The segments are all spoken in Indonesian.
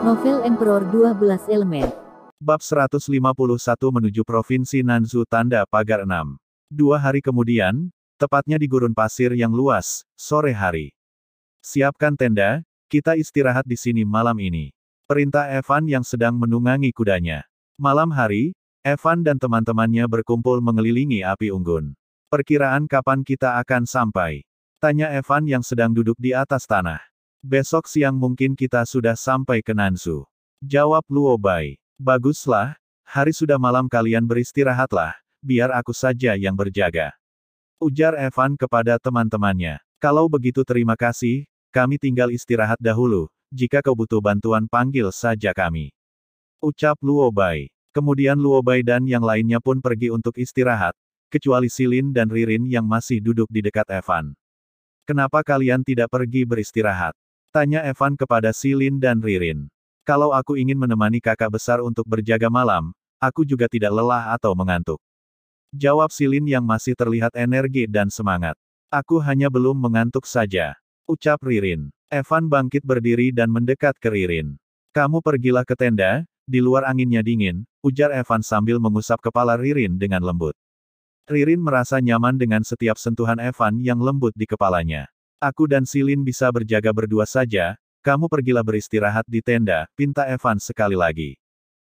Novel Emperor 12 Elemen. Bab 151 menuju Provinsi Nanzhou tanda pagar 6. 2 hari kemudian, tepatnya di gurun pasir yang luas, sore hari. Siapkan tenda, kita istirahat di sini malam ini. Perintah Evan yang sedang menunggangi kudanya. Malam hari, Evan dan teman-temannya berkumpul mengelilingi api unggun. Perkiraan kapan kita akan sampai? Tanya Evan yang sedang duduk di atas tanah. Besok siang mungkin kita sudah sampai ke Nanzhou. Jawab Luo Bai. Baguslah, hari sudah malam kalian beristirahatlah, biar aku saja yang berjaga. Ujar Evan kepada teman-temannya. Kalau begitu terima kasih, kami tinggal istirahat dahulu, jika kau butuh bantuan panggil saja kami. Ucap Luo Bai. Kemudian Luo Bai dan yang lainnya pun pergi untuk istirahat, kecuali Silin dan Ririn yang masih duduk di dekat Evan. Kenapa kalian tidak pergi beristirahat? Tanya Evan kepada Silin dan Ririn. Kalau aku ingin menemani kakak besar untuk berjaga malam, aku juga tidak lelah atau mengantuk. Jawab Silin yang masih terlihat energi dan semangat. Aku hanya belum mengantuk saja. Ucap Ririn. Evan bangkit berdiri dan mendekat ke Ririn. Kamu pergilah ke tenda, di luar anginnya dingin, ujar Evan sambil mengusap kepala Ririn dengan lembut. Ririn merasa nyaman dengan setiap sentuhan Evan yang lembut di kepalanya. Aku dan Silin bisa berjaga berdua saja, kamu pergilah beristirahat di tenda, pinta Evan sekali lagi.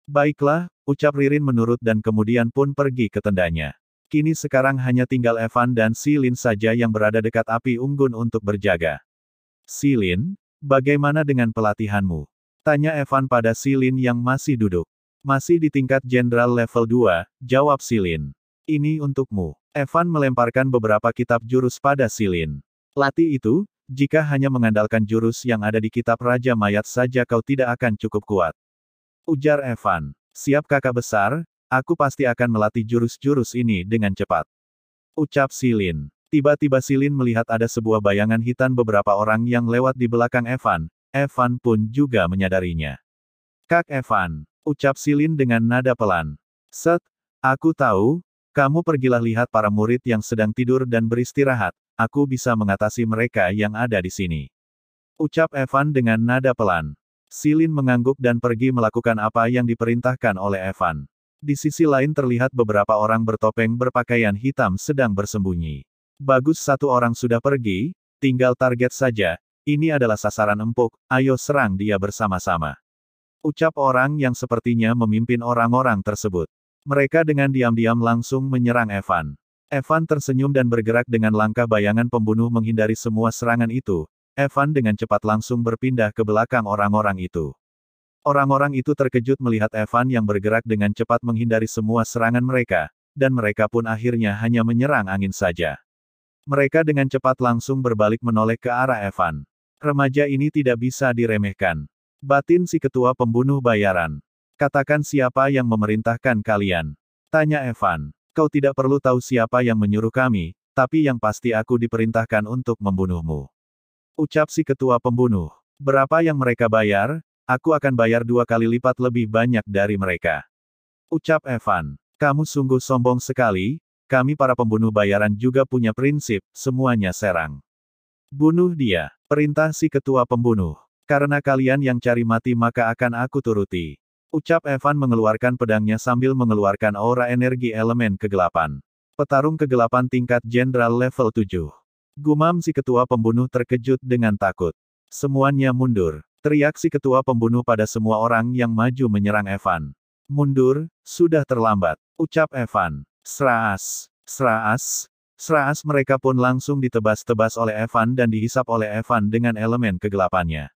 Baiklah, ucap Ririn menurut dan kemudian pun pergi ke tendanya. Kini sekarang hanya tinggal Evan dan Silin saja yang berada dekat api unggun untuk berjaga. Silin, bagaimana dengan pelatihanmu? Tanya Evan pada Silin yang masih duduk. Masih di tingkat jenderal level 2, jawab Silin. Ini untukmu. Evan melemparkan beberapa kitab jurus pada Silin. Latih itu, jika hanya mengandalkan jurus yang ada di kitab Raja Mayat saja kau tidak akan cukup kuat. Ujar Evan. Siap kakak besar, aku pasti akan melatih jurus-jurus ini dengan cepat. Ucap Silin. Tiba-tiba Silin melihat ada sebuah bayangan hitam beberapa orang yang lewat di belakang Evan. Evan pun juga menyadarinya. Kak Evan, ucap Silin dengan nada pelan. Set, aku tahu, kamu pergilah lihat para murid yang sedang tidur dan beristirahat, aku bisa mengatasi mereka yang ada di sini. Ucap Evan dengan nada pelan. Silin mengangguk dan pergi melakukan apa yang diperintahkan oleh Evan. Di sisi lain terlihat beberapa orang bertopeng berpakaian hitam sedang bersembunyi. Bagus, satu orang sudah pergi, tinggal target saja, ini adalah sasaran empuk, ayo serang dia bersama-sama. Ucap orang yang sepertinya memimpin orang-orang tersebut. Mereka dengan diam-diam langsung menyerang Evan. Evan tersenyum dan bergerak dengan langkah bayangan pembunuh menghindari semua serangan itu. Evan dengan cepat langsung berpindah ke belakang orang-orang itu. Orang-orang itu terkejut melihat Evan yang bergerak dengan cepat menghindari semua serangan mereka, dan mereka pun akhirnya hanya menyerang angin saja. Mereka dengan cepat langsung berbalik menoleh ke arah Evan. Remaja ini tidak bisa diremehkan. Batin si ketua pembunuh bayaran. Katakan siapa yang memerintahkan kalian? Tanya Evan. Kau tidak perlu tahu siapa yang menyuruh kami, tapi yang pasti aku diperintahkan untuk membunuhmu. Ucap si ketua pembunuh. Berapa yang mereka bayar? Aku akan bayar 2 kali lipat lebih banyak dari mereka. Ucap Evan. Kamu sungguh sombong sekali, kami para pembunuh bayaran juga punya prinsip, semuanya serang. Bunuh dia. Perintah si ketua pembunuh. Karena kalian yang cari mati maka akan aku turuti. Ucap Evan mengeluarkan pedangnya sambil mengeluarkan aura energi elemen kegelapan. Petarung kegelapan tingkat jenderal level 7. Gumam si ketua pembunuh terkejut dengan takut. Semuanya mundur. Teriak si ketua pembunuh pada semua orang yang maju menyerang Evan. Mundur, sudah terlambat. Ucap Evan. Seraas. Seraas. Seraas, mereka pun langsung ditebas-tebas oleh Evan dan dihisap oleh Evan dengan elemen kegelapannya.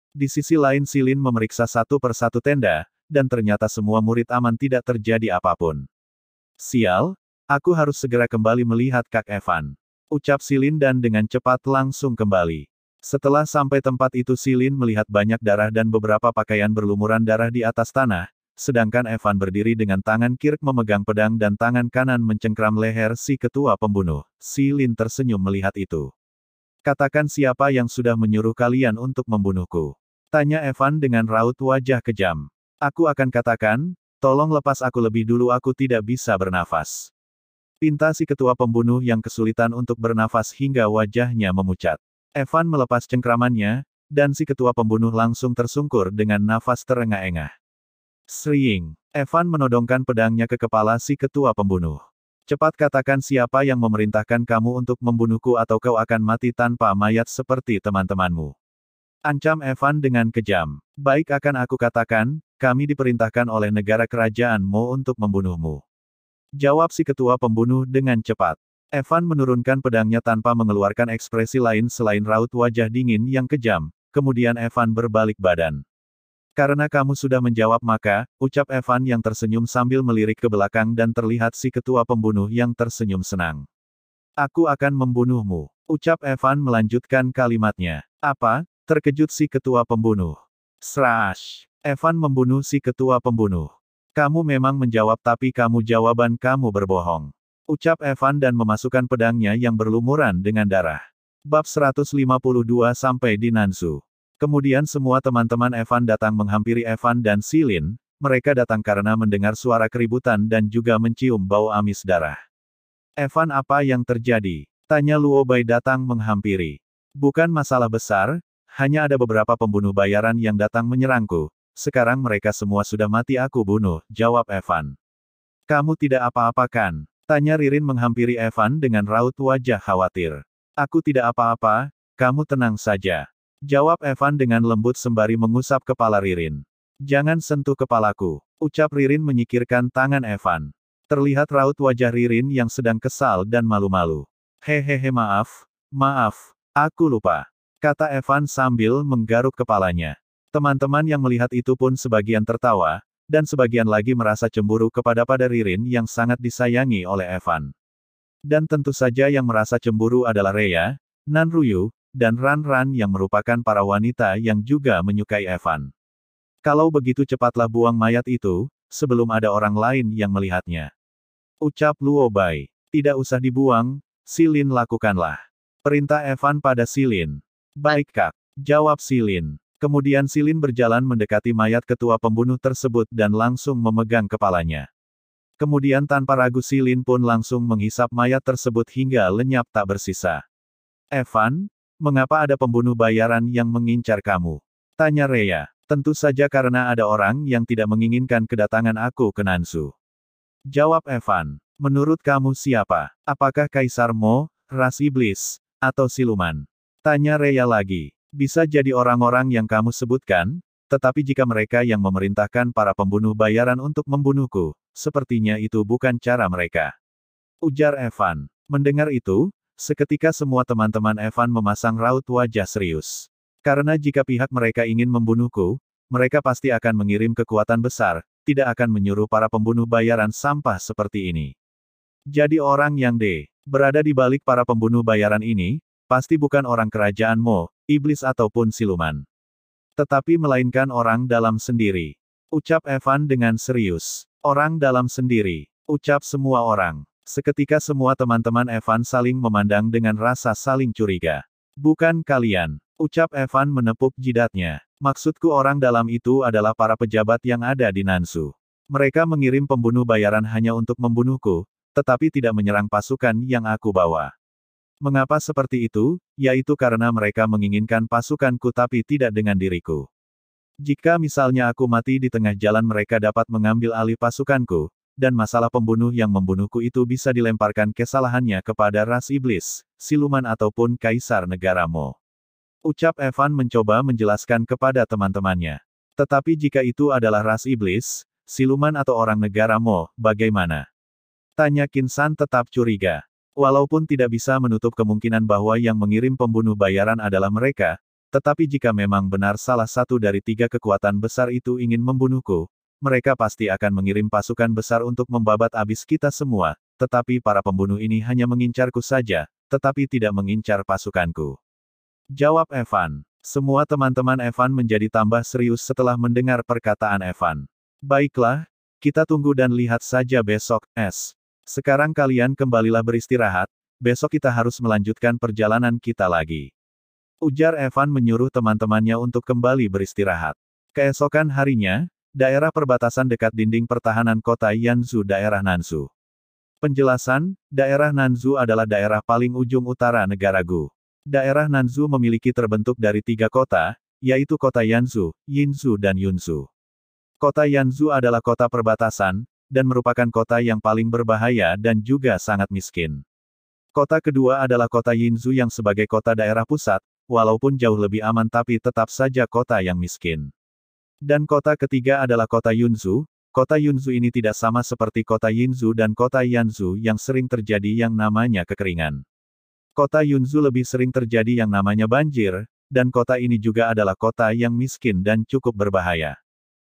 Di sisi lain Silin memeriksa satu persatu tenda, dan ternyata semua murid aman, tidak terjadi apapun. Sial, aku harus segera kembali melihat Kak Evan. Ucap Silin dan dengan cepat langsung kembali. Setelah sampai tempat itu Silin melihat banyak darah dan beberapa pakaian berlumuran darah di atas tanah, sedangkan Evan berdiri dengan tangan kiri memegang pedang dan tangan kanan mencengkram leher si ketua pembunuh. Silin tersenyum melihat itu. Katakan siapa yang sudah menyuruh kalian untuk membunuhku? Tanya Evan dengan raut wajah kejam. Aku akan katakan, tolong lepas aku lebih dulu, aku tidak bisa bernafas. Pinta si ketua pembunuh yang kesulitan untuk bernafas hingga wajahnya memucat. Evan melepas cengkramannya, Dan si ketua pembunuh langsung tersungkur dengan nafas terengah-engah. Shriing. Evan menodongkan pedangnya ke kepala si ketua pembunuh. Cepat katakan siapa yang memerintahkan kamu untuk membunuhku atau kau akan mati tanpa mayat seperti teman-temanmu. Ancam Evan dengan kejam. Baik, akan aku katakan, kami diperintahkan oleh negara kerajaan Mo untuk membunuhmu. Jawab si ketua pembunuh dengan cepat. Evan menurunkan pedangnya tanpa mengeluarkan ekspresi lain selain raut wajah dingin yang kejam, kemudian Evan berbalik badan. Karena kamu sudah menjawab maka, ucap Evan yang tersenyum sambil melirik ke belakang dan terlihat si ketua pembunuh yang tersenyum senang. Aku akan membunuhmu, ucap Evan melanjutkan kalimatnya. Apa? Terkejut si ketua pembunuh. Srash! Evan membunuh si ketua pembunuh. Kamu memang menjawab tapi jawaban kamu berbohong. Ucap Evan dan memasukkan pedangnya yang berlumuran dengan darah. Bab 152 sampai di Nansu. Kemudian semua teman-teman Evan datang menghampiri Evan dan Silin, mereka datang karena mendengar suara keributan dan juga mencium bau amis darah. Evan, apa yang terjadi? Tanya Luobai datang menghampiri. Bukan masalah besar, hanya ada beberapa pembunuh bayaran yang datang menyerangku, sekarang mereka semua sudah mati aku bunuh, jawab Evan. Kamu tidak apa-apa kan? Tanya Ririn menghampiri Evan dengan raut wajah khawatir. Aku tidak apa-apa, kamu tenang saja. Jawab Evan dengan lembut sembari mengusap kepala Ririn. Jangan sentuh kepalaku, ucap Ririn menyikirkan tangan Evan. Terlihat raut wajah Ririn yang sedang kesal dan malu-malu. Hehehe, maaf, aku lupa, kata Evan sambil menggaruk kepalanya. Teman-teman yang melihat itu pun sebagian tertawa, dan sebagian lagi merasa cemburu kepada Ririn yang sangat disayangi oleh Evan. Dan tentu saja yang merasa cemburu adalah Rhea, Nanruyu, dan Ran-Ran yang merupakan para wanita yang juga menyukai Evan. Kalau begitu cepatlah buang mayat itu, sebelum ada orang lain yang melihatnya. Ucap Luobai. Tidak usah dibuang, Silin lakukanlah. Perintah Evan pada Silin. Baik kak, jawab Silin. Kemudian Silin berjalan mendekati mayat ketua pembunuh tersebut dan langsung memegang kepalanya. Kemudian tanpa ragu Silin pun langsung menghisap mayat tersebut hingga lenyap tak bersisa. Evan, mengapa ada pembunuh bayaran yang mengincar kamu? Tanya Rhea. Tentu saja karena ada orang yang tidak menginginkan kedatangan aku ke Nansu. Jawab Evan. Menurut kamu siapa? Apakah Kaisar Mo, ras iblis, atau siluman? Tanya Rhea lagi. Bisa jadi orang-orang yang kamu sebutkan, tetapi jika mereka yang memerintahkan para pembunuh bayaran untuk membunuhku, sepertinya itu bukan cara mereka. Ujar Evan. Mendengar itu, seketika semua teman-teman Evan memasang raut wajah serius. Karena jika pihak mereka ingin membunuhku, mereka pasti akan mengirim kekuatan besar, tidak akan menyuruh para pembunuh bayaran sampah seperti ini. Jadi orang yang berada di balik para pembunuh bayaran ini, pasti bukan orang kerajaan Mo, iblis ataupun siluman. Tetapi melainkan orang dalam sendiri. Ucap Evan dengan serius. Orang dalam sendiri. Ucap semua orang. Seketika semua teman-teman Evan saling memandang dengan rasa saling curiga. Bukan kalian, ucap Evan menepuk jidatnya. Maksudku orang dalam itu adalah para pejabat yang ada di Nansu. Mereka mengirim pembunuh bayaran hanya untuk membunuhku, tetapi tidak menyerang pasukan yang aku bawa. Mengapa seperti itu? Yaitu karena mereka menginginkan pasukanku tapi tidak dengan diriku. Jika misalnya aku mati di tengah jalan mereka dapat mengambil alih pasukanku, dan masalah pembunuh yang membunuhku itu bisa dilemparkan kesalahannya kepada ras iblis, siluman ataupun kaisar negara Mo. Ucap Evan mencoba menjelaskan kepada teman-temannya. Tetapi jika itu adalah ras iblis, siluman atau orang negara Mo, bagaimana? Tanya Kinsan tetap curiga. Walaupun tidak bisa menutup kemungkinan bahwa yang mengirim pembunuh bayaran adalah mereka, tetapi jika memang benar salah satu dari tiga kekuatan besar itu ingin membunuhku, mereka pasti akan mengirim pasukan besar untuk membabat habis kita semua, tetapi para pembunuh ini hanya mengincarku saja, tetapi tidak mengincar pasukanku. Jawab Evan. Semua teman-teman Evan menjadi tambah serius setelah mendengar perkataan Evan. Baiklah, kita tunggu dan lihat saja besok, Sekarang kalian kembalilah beristirahat, besok kita harus melanjutkan perjalanan kita lagi. Ujar Evan menyuruh teman-temannya untuk kembali beristirahat. Keesokan harinya, daerah perbatasan dekat dinding pertahanan kota Yanzhou daerah Nansu. Penjelasan, daerah Nanzhou adalah daerah paling ujung utara negara Gu. Daerah Nanzhou memiliki terbentuk dari 3 kota, yaitu kota Yanzhou, Yinzhou dan Yunzhou. Kota Yanzhou adalah kota perbatasan, dan merupakan kota yang paling berbahaya dan juga sangat miskin. Kota kedua adalah kota Yinzhou yang sebagai kota daerah pusat, walaupun jauh lebih aman tapi tetap saja kota yang miskin. Dan kota ketiga adalah kota Yunzhou. Kota Yunzhou ini tidak sama seperti kota Yinzhou dan kota Yanzhou yang sering terjadi yang namanya kekeringan. Kota Yunzhou lebih sering terjadi yang namanya banjir, dan kota ini juga adalah kota yang miskin dan cukup berbahaya.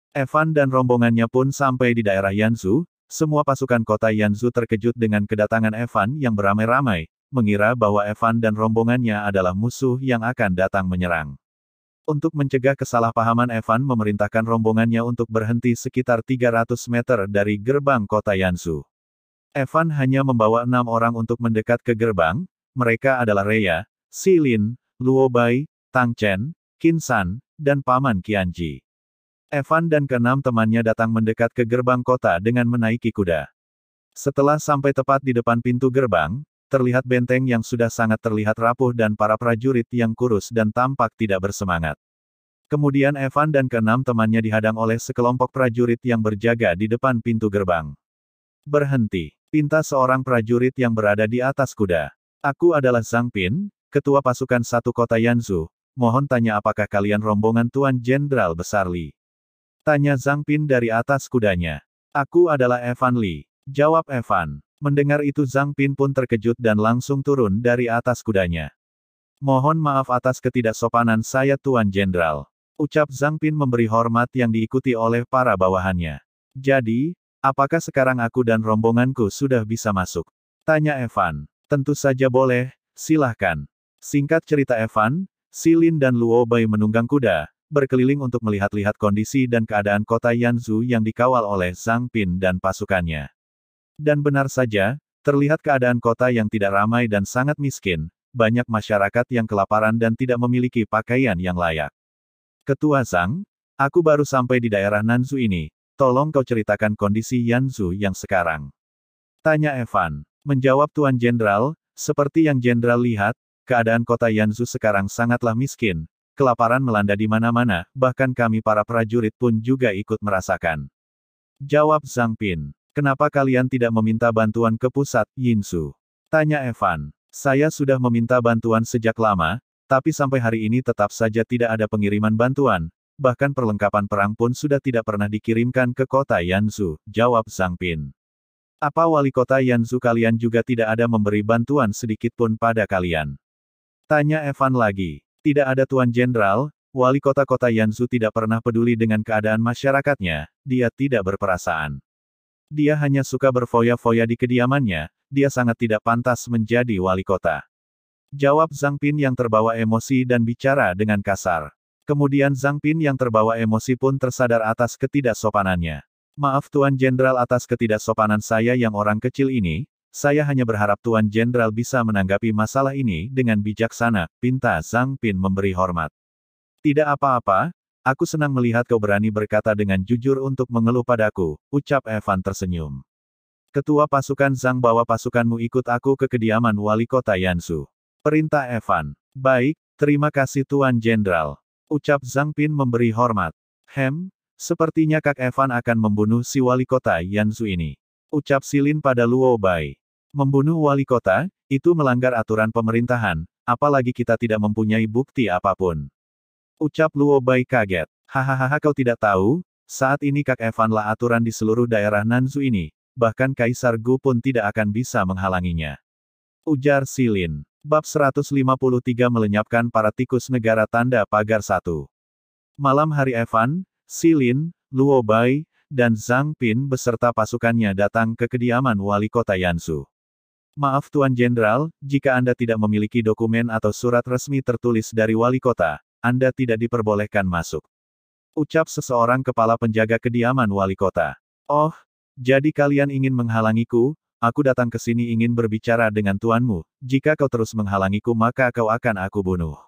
Evan dan rombongannya pun sampai di daerah Yanzhou. Semua pasukan kota Yanzhou terkejut dengan kedatangan Evan yang beramai-ramai, mengira bahwa Evan dan rombongannya adalah musuh yang akan datang menyerang. Untuk mencegah kesalahpahaman, Evan memerintahkan rombongannya untuk berhenti sekitar 300 meter dari gerbang kota Yanzhou. Evan hanya membawa 6 orang untuk mendekat ke gerbang. Mereka adalah Reya, Xilin, Luo Bai, Tang Chen, Qin San, dan Paman Qianji. Evan dan keenam temannya datang mendekat ke gerbang kota dengan menaiki kuda. Setelah sampai tepat di depan pintu gerbang, terlihat benteng yang sudah sangat terlihat rapuh dan para prajurit yang kurus dan tampak tidak bersemangat. Kemudian Evan dan keenam temannya dihadang oleh sekelompok prajurit yang berjaga di depan pintu gerbang. "Berhenti!" pinta seorang prajurit yang berada di atas kuda. "Aku adalah Zhang Pin, ketua pasukan 1 kota Yanzhou. Mohon tanya apakah kalian rombongan Tuan Jenderal Besar Li?" tanya Zhang Pin dari atas kudanya. "Aku adalah Evan Li," jawab Evan. Mendengar itu Zhang Pin pun terkejut dan langsung turun dari atas kudanya. "Mohon maaf atas ketidaksopanan saya Tuan Jenderal," ucap Zhang Pin memberi hormat yang diikuti oleh para bawahannya. "Jadi, apakah sekarang aku dan rombonganku sudah bisa masuk?" tanya Evan. "Tentu saja boleh, silahkan." Singkat cerita, Evan, Xilin dan Luo Bai menunggang kuda, berkeliling untuk melihat-lihat kondisi dan keadaan kota Yanzhou yang dikawal oleh Zhang Pin dan pasukannya. Dan benar saja, terlihat keadaan kota yang tidak ramai dan sangat miskin, banyak masyarakat yang kelaparan dan tidak memiliki pakaian yang layak. "Ketua Zhang, aku baru sampai di daerah Nanzhou ini, tolong kau ceritakan kondisi Yanzhou yang sekarang," tanya Evan. "Menjawab Tuan Jenderal, seperti yang Jenderal lihat, keadaan kota Yanzhou sekarang sangatlah miskin. Kelaparan melanda di mana-mana, bahkan kami para prajurit pun juga ikut merasakan," jawab Zhang Pin. "Kenapa kalian tidak meminta bantuan ke pusat, Yinzhou?" tanya Evan. "Saya sudah meminta bantuan sejak lama, tapi sampai hari ini tetap saja tidak ada pengiriman bantuan, bahkan perlengkapan perang pun sudah tidak pernah dikirimkan ke kota Yanzhou," jawab Zhang Pin. "Apa wali kota Yanzhou kalian juga tidak ada memberi bantuan sedikit pun pada kalian?" tanya Evan lagi. "Tidak ada Tuan Jenderal, wali kota-kota Yanzhou tidak pernah peduli dengan keadaan masyarakatnya, dia tidak berperasaan. Dia hanya suka berfoya-foya di kediamannya, dia sangat tidak pantas menjadi wali kota," jawab Zhang Pin yang terbawa emosi dan bicara dengan kasar. Kemudian Zhang Pin yang terbawa emosi pun tersadar atas ketidaksopanannya. "Maaf Tuan Jenderal atas ketidaksopanan saya yang orang kecil ini, saya hanya berharap Tuan Jenderal bisa menanggapi masalah ini dengan bijaksana," pinta Zhang Pin memberi hormat. "Tidak apa-apa, aku senang melihat kau berani berkata dengan jujur untuk mengeluh padaku," ucap Evan tersenyum. "Ketua pasukan Zhang, bawa pasukanmu ikut aku ke kediaman wali kota Yanzhou," perintah Evan. "Baik, terima kasih Tuan Jenderal," ucap Zhang Pin memberi hormat. Sepertinya Kak Evan akan membunuh si wali kota Yanzhou ini," ucap Xilin pada Luo Bai. "Membunuh wali kota, itu melanggar aturan pemerintahan, apalagi kita tidak mempunyai bukti apapun," ucap Luo Bai kaget. "Hahaha, kau tidak tahu, saat ini Kak Evan lah aturan di seluruh daerah Nanzhou ini, bahkan Kaisar Gu pun tidak akan bisa menghalanginya," ujar Xilin. Bab 153 Melenyapkan para tikus negara tanda pagar 1. Malam hari, Evan, Xilin, Luo Bai, dan Zhang Pin beserta pasukannya datang ke kediaman wali kota Yanzhou. "Maaf Tuan Jenderal, jika Anda tidak memiliki dokumen atau surat resmi tertulis dari wali kota, Anda tidak diperbolehkan masuk," ucap seseorang kepala penjaga kediaman wali kota. "Oh, jadi kalian ingin menghalangiku? Aku datang ke sini ingin berbicara dengan tuanmu, jika kau terus menghalangiku maka kau akan aku bunuh,"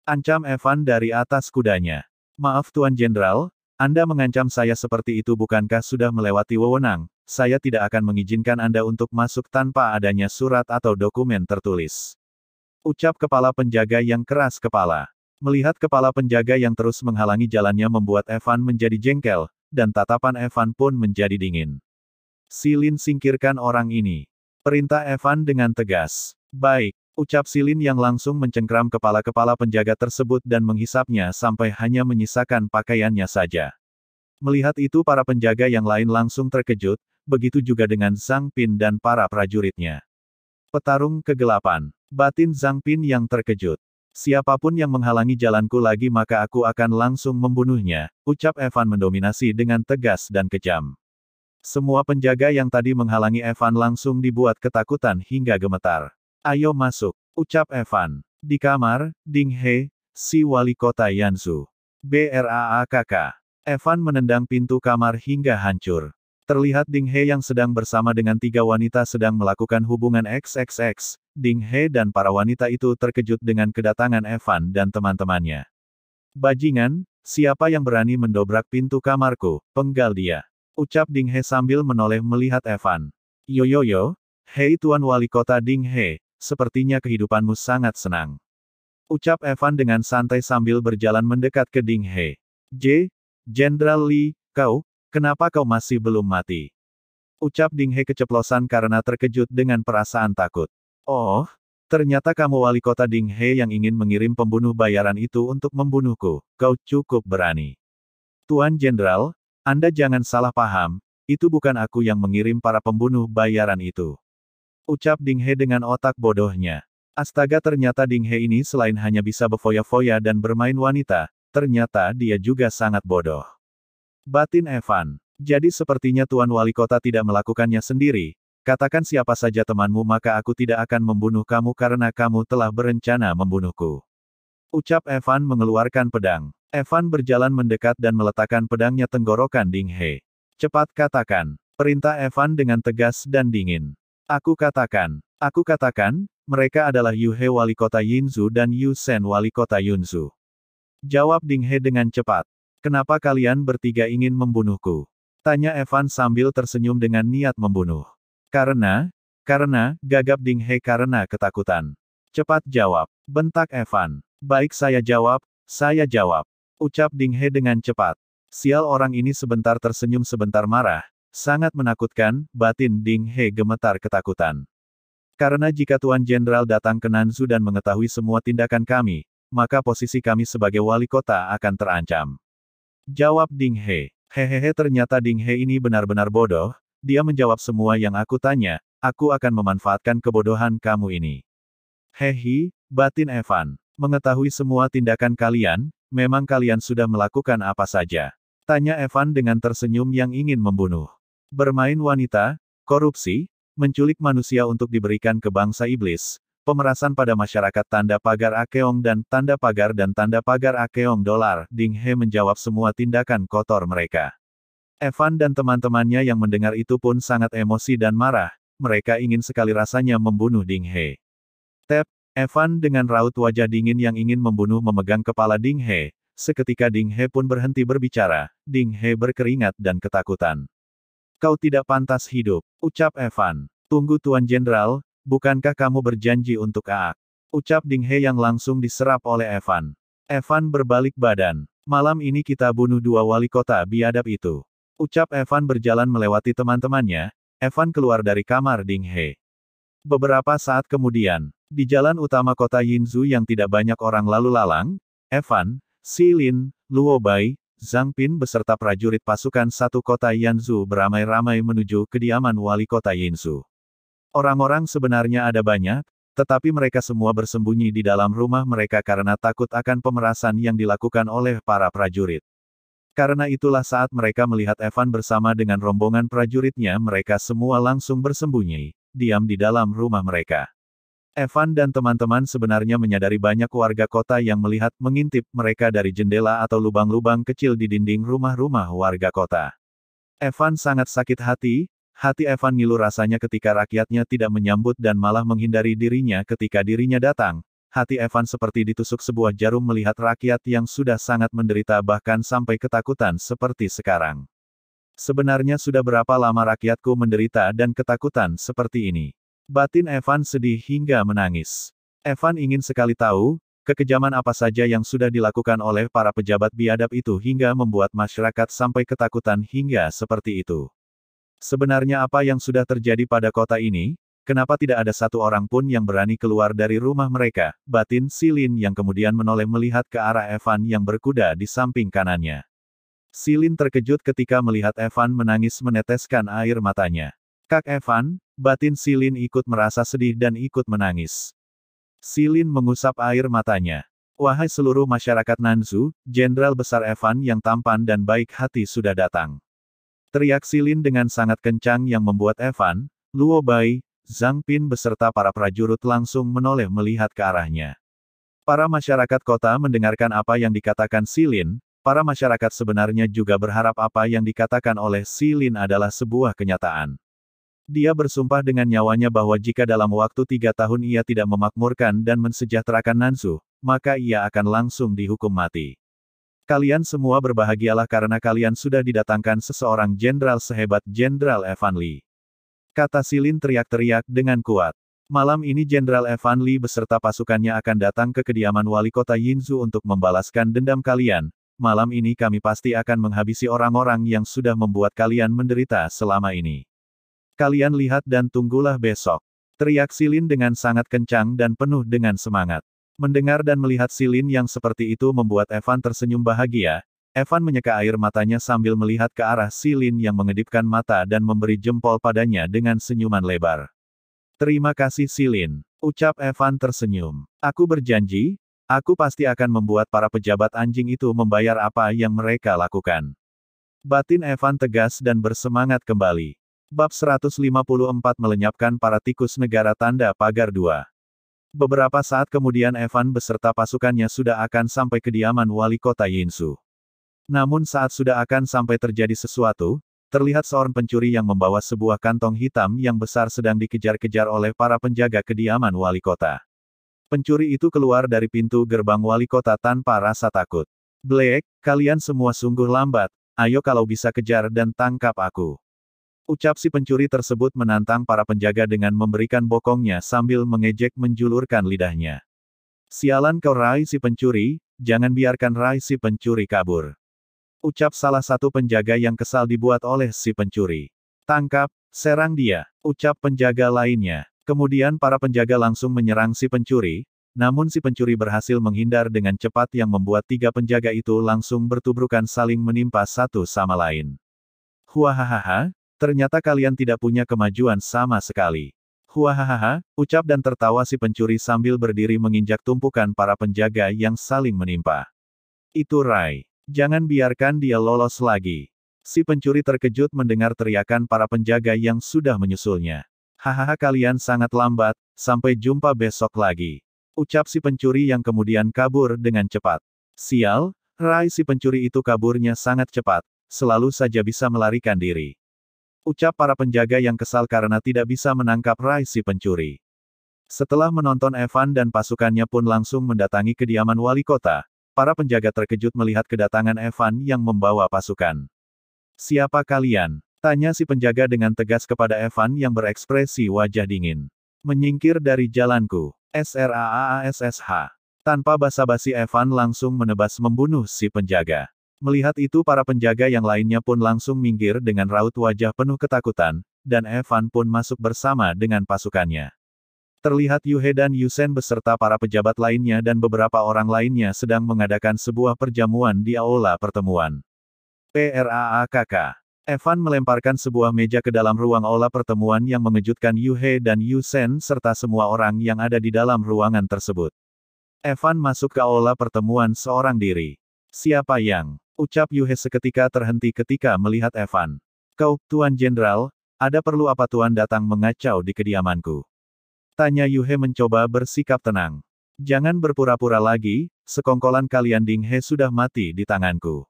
ancam Evan dari atas kudanya. "Maaf Tuan Jenderal, Anda mengancam saya seperti itu bukankah sudah melewati wewenang? Saya tidak akan mengizinkan Anda untuk masuk tanpa adanya surat atau dokumen tertulis," Ucap kepala penjaga yang keras kepala. Melihat kepala penjaga yang terus menghalangi jalannya membuat Evan menjadi jengkel, dan tatapan Evan pun menjadi dingin. Silin, singkirkan orang ini. Perintah Evan dengan tegas. Baik, ucap Silin yang langsung mencengkram kepala-kepala penjaga tersebut dan menghisapnya sampai hanya menyisakan pakaiannya saja. Melihat itu para penjaga yang lain langsung terkejut, begitu juga dengan Zhang Pin dan para prajuritnya. Petarung kegelapan. Batin Zhang Pin yang terkejut. Siapapun yang menghalangi jalanku lagi maka aku akan langsung membunuhnya, ucap Evan mendominasi dengan tegas dan kejam. Semua penjaga yang tadi menghalangi Evan langsung dibuat ketakutan hingga gemetar. Ayo masuk, ucap Evan. Di kamar, Ding He, si wali kota Yanzhou. BRAAKK. Evan menendang pintu kamar hingga hancur. Terlihat Ding He yang sedang bersama dengan 3 wanita sedang melakukan hubungan XXX. Ding He dan para wanita itu terkejut dengan kedatangan Evan dan teman-temannya. Bajingan, siapa yang berani mendobrak pintu kamarku, penggal dia. Ucap Ding He sambil menoleh melihat Evan. Yo, hei Tuan Wali Kota Ding He, sepertinya kehidupanmu sangat senang. Ucap Evan dengan santai sambil berjalan mendekat ke Ding He. Jenderal Li, kenapa kau masih belum mati? Ucap Ding He keceplosan karena terkejut dengan perasaan takut. Oh, ternyata kamu wali kota Ding He yang ingin mengirim pembunuh bayaran itu untuk membunuhku. Kau cukup berani. Tuan Jenderal, Anda jangan salah paham, itu bukan aku yang mengirim para pembunuh bayaran itu. Ucap Ding He dengan otak bodohnya. Astaga, ternyata Ding He ini selain hanya bisa berfoya-foya dan bermain wanita, ternyata dia juga sangat bodoh. Batin Evan. Jadi sepertinya Tuan Wali Kota tidak melakukannya sendiri. Katakan siapa saja temanmu maka aku tidak akan membunuh kamu karena kamu telah berencana membunuhku. Ucap Evan mengeluarkan pedang. Evan berjalan mendekat dan meletakkan pedangnya tenggorokan Ding He. Cepat katakan. Perintah Evan dengan tegas dan dingin. Aku katakan, mereka adalah Yu He Wali Kota Yinzhou dan Yu Shen Wali Kota Yunzhou. Jawab Ding He dengan cepat. Kenapa kalian bertiga ingin membunuhku? Tanya Evan sambil tersenyum dengan niat membunuh. Karena, gagap Ding He karena ketakutan. Cepat jawab, bentak Evan. Baik saya jawab, ucap Ding He dengan cepat. Sial, orang ini sebentar tersenyum sebentar marah, sangat menakutkan, batin Ding He gemetar ketakutan. Karena jika Tuan Jenderal datang ke Nanzhou dan mengetahui semua tindakan kami, maka posisi kami sebagai wali kota akan terancam. Jawab Ding He. Hehehe, ternyata Ding He ini benar-benar bodoh. Dia menjawab semua yang aku tanya, aku akan memanfaatkan kebodohan kamu ini. Hehi, batin Evan. Mengetahui semua tindakan kalian, memang kalian sudah melakukan apa saja? Tanya Evan dengan tersenyum yang ingin membunuh. Bermain wanita, korupsi, menculik manusia untuk diberikan ke bangsa iblis, pemerasan pada masyarakat tanda pagar Akeong dan tanda pagar Akeong dolar. Ding He menjawab semua tindakan kotor mereka. Evan dan teman-temannya yang mendengar itu pun sangat emosi dan marah, mereka ingin sekali rasanya membunuh Ding He. Evan dengan raut wajah dingin yang ingin membunuh memegang kepala Ding He, seketika Ding He pun berhenti berbicara, Ding He berkeringat dan ketakutan. Kau tidak pantas hidup, ucap Evan. Tunggu Tuan Jenderal, bukankah kamu berjanji untuk Aak? Ucap Ding He yang langsung diserap oleh Evan. Evan berbalik badan. Malam ini kita bunuh 2 wali kota biadab itu. Ucap Evan berjalan melewati teman-temannya, Evan keluar dari kamar Ding He. Beberapa saat kemudian, di jalan utama kota Yinzhou yang tidak banyak orang lalu lalang, Evan, Silin, Luo Bai, Zhang Pin beserta prajurit pasukan 1 kota Yanzhou beramai-ramai menuju kediaman wali kota Yinzhou. Orang-orang sebenarnya ada banyak, tetapi mereka semua bersembunyi di dalam rumah mereka karena takut akan pemerasan yang dilakukan oleh para prajurit. Karena itulah saat mereka melihat Evan bersama dengan rombongan prajuritnya mereka semua langsung bersembunyi, diam di dalam rumah mereka. Evan dan teman-teman sebenarnya menyadari banyak warga kota yang melihat mengintip mereka dari jendela atau lubang-lubang kecil di dinding rumah-rumah warga kota. Evan sangat sakit hati Evan ngilu rasanya ketika rakyatnya tidak menyambut dan malah menghindari dirinya ketika dirinya datang. Hati Evan seperti ditusuk sebuah jarum melihat rakyat yang sudah sangat menderita bahkan sampai ketakutan seperti sekarang. Sebenarnya sudah berapa lama rakyatku menderita dan ketakutan seperti ini? Batin Evan sedih hingga menangis. Evan ingin sekali tahu, kekejaman apa saja yang sudah dilakukan oleh para pejabat biadab itu hingga membuat masyarakat sampai ketakutan hingga seperti itu. Sebenarnya apa yang sudah terjadi pada kota ini? Kenapa tidak ada satu orang pun yang berani keluar dari rumah mereka? Batin Silin yang kemudian menoleh melihat ke arah Evan yang berkuda di samping kanannya. Silin terkejut ketika melihat Evan menangis meneteskan air matanya. Kak Evan, batin Silin ikut merasa sedih dan ikut menangis. Silin mengusap air matanya. Wahai seluruh masyarakat Nanzu, Jenderal Besar Evan yang tampan dan baik hati sudah datang. Teriak Silin dengan sangat kencang yang membuat Evan, Luo Bai, Zhang Pin beserta para prajurit langsung menoleh melihat ke arahnya. Para masyarakat kota mendengarkan apa yang dikatakan Silin, para masyarakat sebenarnya juga berharap apa yang dikatakan oleh Silin adalah sebuah kenyataan. Dia bersumpah dengan nyawanya bahwa jika dalam waktu 3 tahun ia tidak memakmurkan dan mensejahterakan Nanzu, maka ia akan langsung dihukum mati. Kalian semua berbahagialah karena kalian sudah didatangkan seseorang jenderal sehebat Jenderal Evan Li. Kata Silin teriak-teriak dengan kuat. Malam ini Jenderal Evan Li beserta pasukannya akan datang ke kediaman wali kota Yinzhou untuk membalaskan dendam kalian. Malam ini kami pasti akan menghabisi orang-orang yang sudah membuat kalian menderita selama ini. Kalian lihat dan tunggulah besok. Teriak Silin dengan sangat kencang dan penuh dengan semangat. Mendengar dan melihat Silin yang seperti itu membuat Evan tersenyum bahagia. Evan menyeka air matanya sambil melihat ke arah Silin yang mengedipkan mata dan memberi jempol padanya dengan senyuman lebar. Terima kasih Silin, ucap Evan tersenyum. Aku berjanji, aku pasti akan membuat para pejabat anjing itu membayar apa yang mereka lakukan. Batin Evan tegas dan bersemangat kembali. Bab 154 melenyapkan para tikus negara tanda pagar 2. Beberapa saat kemudian Evan beserta pasukannya sudah akan sampai kediaman wali kota Yinzhou. Namun saat sudah akan sampai terjadi sesuatu, terlihat seorang pencuri yang membawa sebuah kantong hitam yang besar sedang dikejar-kejar oleh para penjaga kediaman wali kota. Pencuri itu keluar dari pintu gerbang wali kota tanpa rasa takut. Black, kalian semua sungguh lambat, ayo kalau bisa kejar dan tangkap aku. Ucap si pencuri tersebut menantang para penjaga dengan memberikan bokongnya sambil mengejek menjulurkan lidahnya. Sialan kau Rai si pencuri, jangan biarkan Rai si pencuri kabur. Ucap salah satu penjaga yang kesal dibuat oleh si pencuri. Tangkap, serang dia, ucap penjaga lainnya. Kemudian para penjaga langsung menyerang si pencuri, namun si pencuri berhasil menghindar dengan cepat yang membuat 3 penjaga itu langsung bertubrukan saling menimpa satu sama lain. Huahahaha. Ternyata kalian tidak punya kemajuan sama sekali. Huahahaha, ucap dan tertawa si pencuri sambil berdiri menginjak tumpukan para penjaga yang saling menimpa. Itu Rai. Jangan biarkan dia lolos lagi. Si pencuri terkejut mendengar teriakan para penjaga yang sudah menyusulnya. Hahaha kalian sangat lambat, sampai jumpa besok lagi. Ucap si pencuri yang kemudian kabur dengan cepat. Sial, Rai si pencuri itu kaburnya sangat cepat, selalu saja bisa melarikan diri. Ucap para penjaga yang kesal karena tidak bisa menangkap Rai si pencuri. Setelah menonton Evan dan pasukannya pun langsung mendatangi kediaman wali kota, para penjaga terkejut melihat kedatangan Evan yang membawa pasukan. Siapa kalian? Tanya si penjaga dengan tegas kepada Evan yang berekspresi wajah dingin. Menyingkir dari jalanku. SRAASSH. Tanpa basa-basi Evan langsung menebas membunuh si penjaga. Melihat itu para penjaga yang lainnya pun langsung minggir dengan raut wajah penuh ketakutan, dan Evan pun masuk bersama dengan pasukannya. Terlihat Yu He dan Yu Shen beserta para pejabat lainnya dan beberapa orang lainnya sedang mengadakan sebuah perjamuan di aula pertemuan. PRAAKK. Evan melemparkan sebuah meja ke dalam ruang aula pertemuan yang mengejutkan Yu He dan Yu Shen serta semua orang yang ada di dalam ruangan tersebut. Evan masuk ke aula pertemuan seorang diri. Siapa yang? Ucap Yu He seketika terhenti ketika melihat Evan. Kau, Tuan Jenderal, ada perlu apa Tuan datang mengacau di kediamanku? Tanya Yu He mencoba bersikap tenang. Jangan berpura-pura lagi, sekongkolan kalian Ding He sudah mati di tanganku.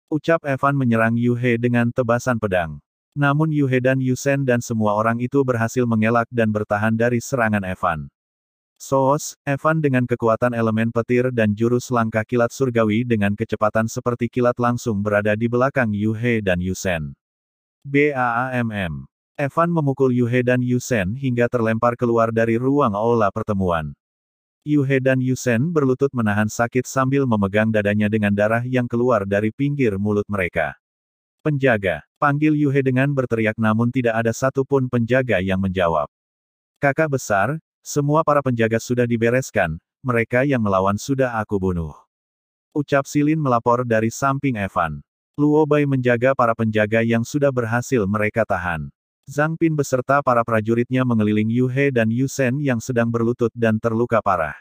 Ucap Evan menyerang Yu He dengan tebasan pedang. Namun Yu He dan Yu Shen dan semua orang itu berhasil mengelak dan bertahan dari serangan Evan. Soos, Evan dengan kekuatan elemen petir dan jurus langkah kilat surgawi dengan kecepatan seperti kilat langsung berada di belakang Yu He dan Yu Shen. BAAMM. Evan memukul Yu He dan Yu Shen hingga terlempar keluar dari ruang aula pertemuan. Yuhe dan Yusen berlutut menahan sakit sambil memegang dadanya dengan darah yang keluar dari pinggir mulut mereka. Penjaga, panggil Yuhe dengan berteriak namun tidak ada satupun penjaga yang menjawab. Kakak besar, semua para penjaga sudah dibereskan, mereka yang melawan sudah aku bunuh. Ucap Silin melapor dari samping Evan. Luo Bai menjaga para penjaga yang sudah berhasil mereka tahan. Zhang Pin beserta para prajuritnya mengeliling Yuhe dan Yusen yang sedang berlutut dan terluka parah.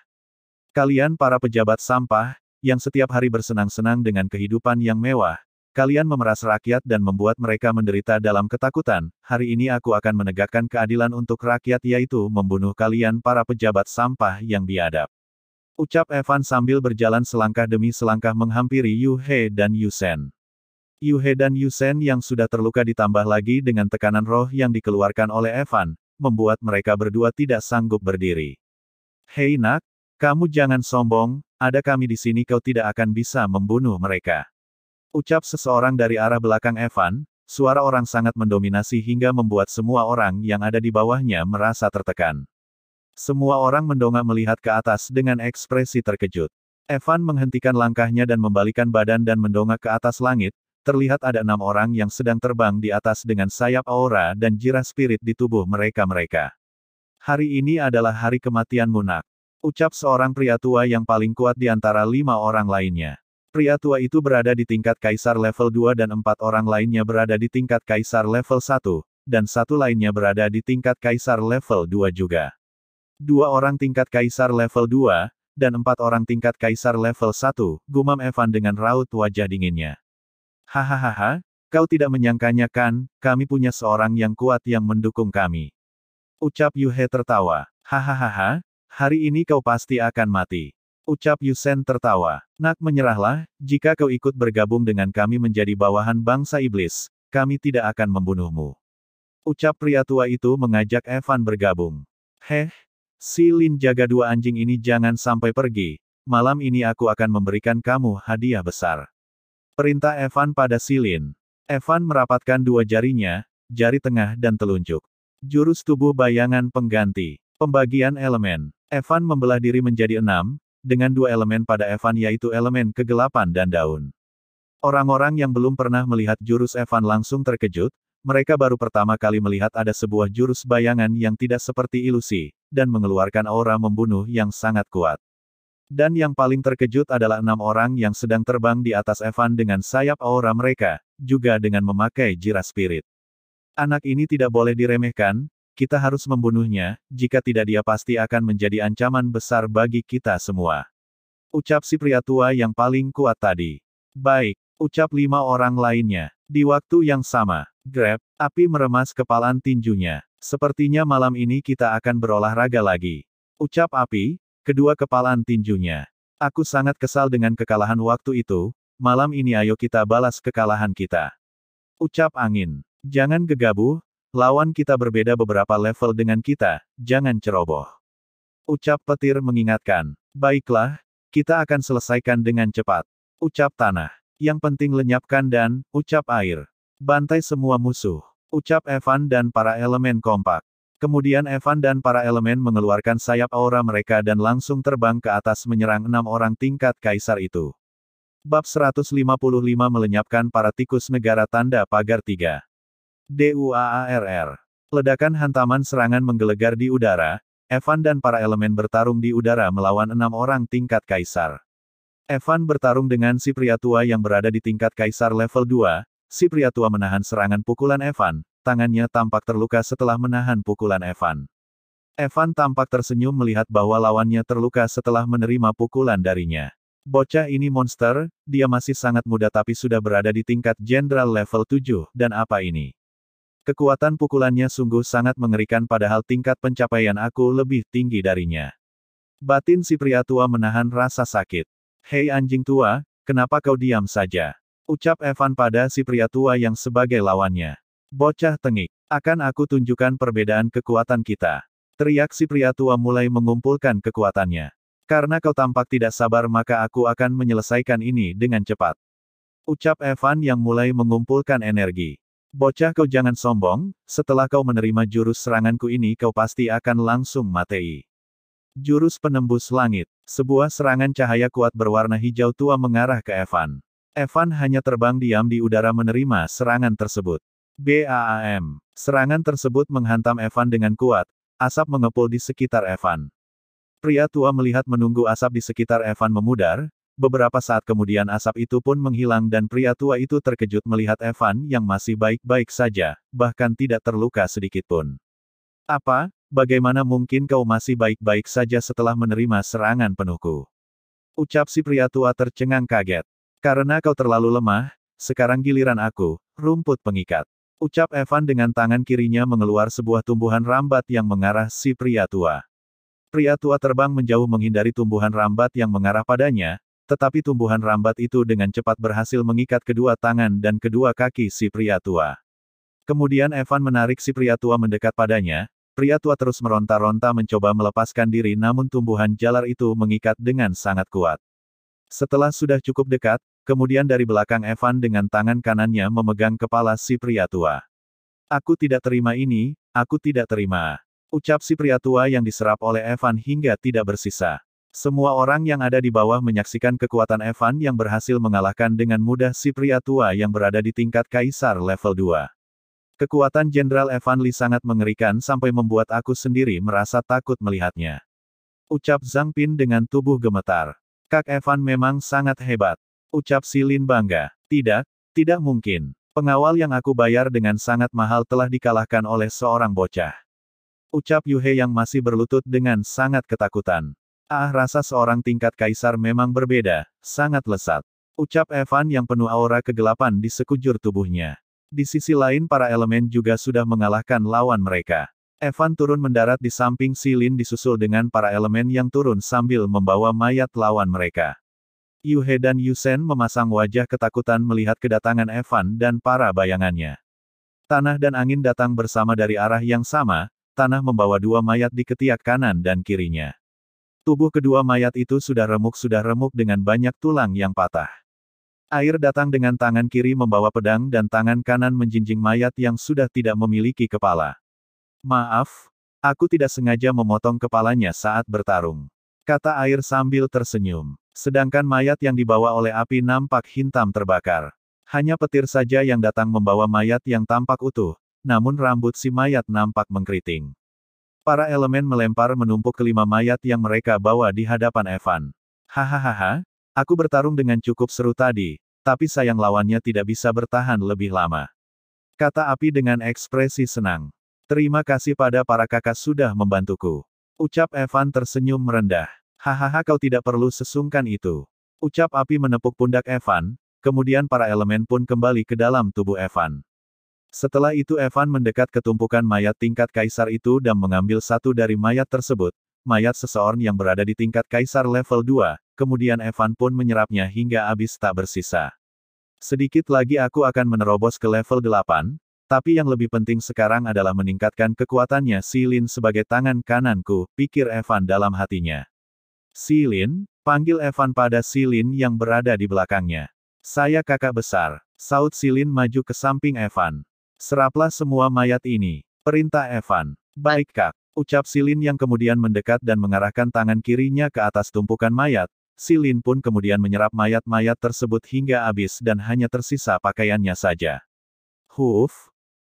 Kalian para pejabat sampah, yang setiap hari bersenang-senang dengan kehidupan yang mewah, kalian memeras rakyat dan membuat mereka menderita dalam ketakutan, hari ini aku akan menegakkan keadilan untuk rakyat yaitu membunuh kalian para pejabat sampah yang biadab. Ucap Evan sambil berjalan selangkah demi selangkah menghampiri Yuhe dan Yusen. Yuhe dan Yusen yang sudah terluka ditambah lagi dengan tekanan roh yang dikeluarkan oleh Evan, membuat mereka berdua tidak sanggup berdiri. Hei nak, kamu jangan sombong, ada kami di sini kau tidak akan bisa membunuh mereka. Ucap seseorang dari arah belakang Evan, suara orang sangat mendominasi hingga membuat semua orang yang ada di bawahnya merasa tertekan. Semua orang mendongak melihat ke atas dengan ekspresi terkejut. Evan menghentikan langkahnya dan membalikan badan dan mendongak ke atas langit. Terlihat ada 6 orang yang sedang terbang di atas dengan sayap aura dan jirah spirit di tubuh mereka-mereka. Hari ini adalah hari kematianmu nak. Ucap seorang pria tua yang paling kuat di antara 5 orang lainnya. Pria tua itu berada di tingkat kaisar level 2 dan 4 orang lainnya berada di tingkat kaisar level 1, dan satu lainnya berada di tingkat kaisar level 2 juga. 2 orang tingkat kaisar level 2, dan 4 orang tingkat kaisar level 1, gumam Evan dengan raut wajah dinginnya. Hahaha, kau tidak menyangkanya kan, kami punya seorang yang kuat yang mendukung kami. Ucap Yuhe tertawa. Hahaha, hari ini kau pasti akan mati. Ucap Yusen tertawa. Nak menyerahlah, jika kau ikut bergabung dengan kami menjadi bawahan bangsa iblis, kami tidak akan membunuhmu. Ucap pria tua itu mengajak Evan bergabung. Heh, si Lin jaga 2 anjing ini jangan sampai pergi, malam ini aku akan memberikan kamu hadiah besar. Perintah Evan pada Silin. Evan merapatkan 2 jarinya, jari tengah dan telunjuk. Jurus tubuh bayangan pengganti. Pembagian elemen. Evan membelah diri menjadi 6, dengan 2 elemen pada Evan yaitu elemen kegelapan dan daun. Orang-orang yang belum pernah melihat jurus Evan langsung terkejut, mereka baru pertama kali melihat ada sebuah jurus bayangan yang tidak seperti ilusi, dan mengeluarkan aura membunuh yang sangat kuat. Dan yang paling terkejut adalah 6 orang yang sedang terbang di atas Evan dengan sayap aura mereka, juga dengan memakai jirah spirit. Anak ini tidak boleh diremehkan, kita harus membunuhnya, jika tidak dia pasti akan menjadi ancaman besar bagi kita semua. Ucap si pria tua yang paling kuat tadi. Baik, ucap 5 orang lainnya. Di waktu yang sama, Grab, api meremas kepalan tinjunya. Sepertinya malam ini kita akan berolahraga lagi. Ucap api, kedua kepalan tinjunya. Aku sangat kesal dengan kekalahan waktu itu, malam ini ayo kita balas kekalahan kita. Ucap angin. Jangan gegabah, lawan kita berbeda beberapa level dengan kita, jangan ceroboh. Ucap petir mengingatkan. Baiklah, kita akan selesaikan dengan cepat. Ucap tanah. Yang penting lenyapkan dan, ucap air. Bantai semua musuh. Ucap Evan dan para elemen kompak. Kemudian Evan dan para elemen mengeluarkan sayap aura mereka dan langsung terbang ke atas menyerang 6 orang tingkat kaisar itu. Bab 155 melenyapkan para tikus negara tanda pagar 3. DUAARR. Ledakan hantaman serangan menggelegar di udara, Evan dan para elemen bertarung di udara melawan 6 orang tingkat kaisar. Evan bertarung dengan si pria tua yang berada di tingkat kaisar level 2, si pria tua menahan serangan pukulan Evan. Tangannya tampak terluka setelah menahan pukulan Evan. Evan tampak tersenyum melihat bahwa lawannya terluka setelah menerima pukulan darinya. Bocah ini monster, dia masih sangat muda tapi sudah berada di tingkat jenderal level 7, dan apa ini? Kekuatan pukulannya sungguh sangat mengerikan padahal tingkat pencapaian aku lebih tinggi darinya. Batin si pria tua menahan rasa sakit. Hei anjing tua, kenapa kau diam saja? Ucap Evan pada si pria tua yang sebagai lawannya. Bocah tengik, akan aku tunjukkan perbedaan kekuatan kita. Teriak si pria tua mulai mengumpulkan kekuatannya. Karena kau tampak tidak sabar maka aku akan menyelesaikan ini dengan cepat. Ucap Evan yang mulai mengumpulkan energi. Bocah kau jangan sombong, setelah kau menerima jurus seranganku ini kau pasti akan langsung mati. Jurus penembus langit. Sebuah serangan cahaya kuat berwarna hijau tua mengarah ke Evan. Evan hanya terbang diam di udara menerima serangan tersebut. BAAM. Serangan tersebut menghantam Evan dengan kuat. Asap mengepul di sekitar Evan. Pria tua melihat menunggu asap di sekitar Evan memudar. Beberapa saat kemudian asap itu pun menghilang dan pria tua itu terkejut melihat Evan yang masih baik-baik saja, bahkan tidak terluka sedikitpun. Apa? Bagaimana mungkin kau masih baik-baik saja setelah menerima serangan penuhku? Ucap si pria tua tercengang kaget. Karena kau terlalu lemah, sekarang giliran aku, rumput pengikat. Ucap Evan dengan tangan kirinya mengeluar sebuah tumbuhan rambat yang mengarah si pria tua. Pria tua terbang menjauh menghindari tumbuhan rambat yang mengarah padanya, tetapi tumbuhan rambat itu dengan cepat berhasil mengikat kedua tangan dan kedua kaki si pria tua. Kemudian Evan menarik si pria tua mendekat padanya. Pria tua terus meronta-ronta mencoba melepaskan diri namun tumbuhan jalar itu mengikat dengan sangat kuat. Setelah sudah cukup dekat, kemudian dari belakang Evan dengan tangan kanannya memegang kepala si pria tua. Aku tidak terima ini, aku tidak terima. Ucap si pria tua yang diserap oleh Evan hingga tidak bersisa. Semua orang yang ada di bawah menyaksikan kekuatan Evan yang berhasil mengalahkan dengan mudah si pria tua yang berada di tingkat kaisar level 2. Kekuatan Jenderal Evan Lee sangat mengerikan sampai membuat aku sendiri merasa takut melihatnya. Ucap Zhang Pin dengan tubuh gemetar. Kak Evan memang sangat hebat. Ucap Silin bangga. Tidak, tidak mungkin. Pengawal yang aku bayar dengan sangat mahal telah dikalahkan oleh seorang bocah. Ucap Yuhe yang masih berlutut dengan sangat ketakutan. Rasa seorang tingkat kaisar memang berbeda, sangat lesat. Ucap Evan yang penuh aura kegelapan di sekujur tubuhnya. Di sisi lain para elemen juga sudah mengalahkan lawan mereka. Evan turun mendarat di samping Silin disusul dengan para elemen yang turun sambil membawa mayat lawan mereka. Yuhe dan Yusen memasang wajah ketakutan melihat kedatangan Evan dan para bayangannya. Tanah dan angin datang bersama dari arah yang sama, tanah membawa dua mayat di ketiak kanan dan kirinya. Tubuh kedua mayat itu sudah remuk dengan banyak tulang yang patah. Air datang dengan tangan kiri membawa pedang dan tangan kanan menjinjing mayat yang sudah tidak memiliki kepala. Maaf, aku tidak sengaja memotong kepalanya saat bertarung. Kata air sambil tersenyum. Sedangkan mayat yang dibawa oleh api nampak hitam terbakar. Hanya petir saja yang datang membawa mayat yang tampak utuh, namun rambut si mayat nampak mengkeriting. Para elemen melempar menumpuk kelima mayat yang mereka bawa di hadapan Evan. Hahaha. Aku bertarung dengan cukup seru tadi, tapi sayang lawannya tidak bisa bertahan lebih lama. Kata api dengan ekspresi senang. Terima kasih pada para kakak sudah membantuku. Ucap Evan tersenyum merendah. Hahaha kau tidak perlu sesungkan itu. Ucap api menepuk pundak Evan, kemudian para elemen pun kembali ke dalam tubuh Evan. Setelah itu Evan mendekat ke tumpukan mayat tingkat kaisar itu dan mengambil satu dari mayat tersebut, mayat seseorang yang berada di tingkat kaisar level 2. Kemudian Evan pun menyerapnya hingga habis tak bersisa. Sedikit lagi aku akan menerobos ke level 8, tapi yang lebih penting sekarang adalah meningkatkan kekuatannya Silin sebagai tangan kananku, pikir Evan dalam hatinya. Silin, panggil Evan pada Silin yang berada di belakangnya. Saya kakak besar, saut Silin maju ke samping Evan. Seraplah semua mayat ini, perintah Evan. Baik kak, ucap Silin yang kemudian mendekat dan mengarahkan tangan kirinya ke atas tumpukan mayat. Silin pun kemudian menyerap mayat-mayat tersebut hingga habis dan hanya tersisa pakaiannya saja.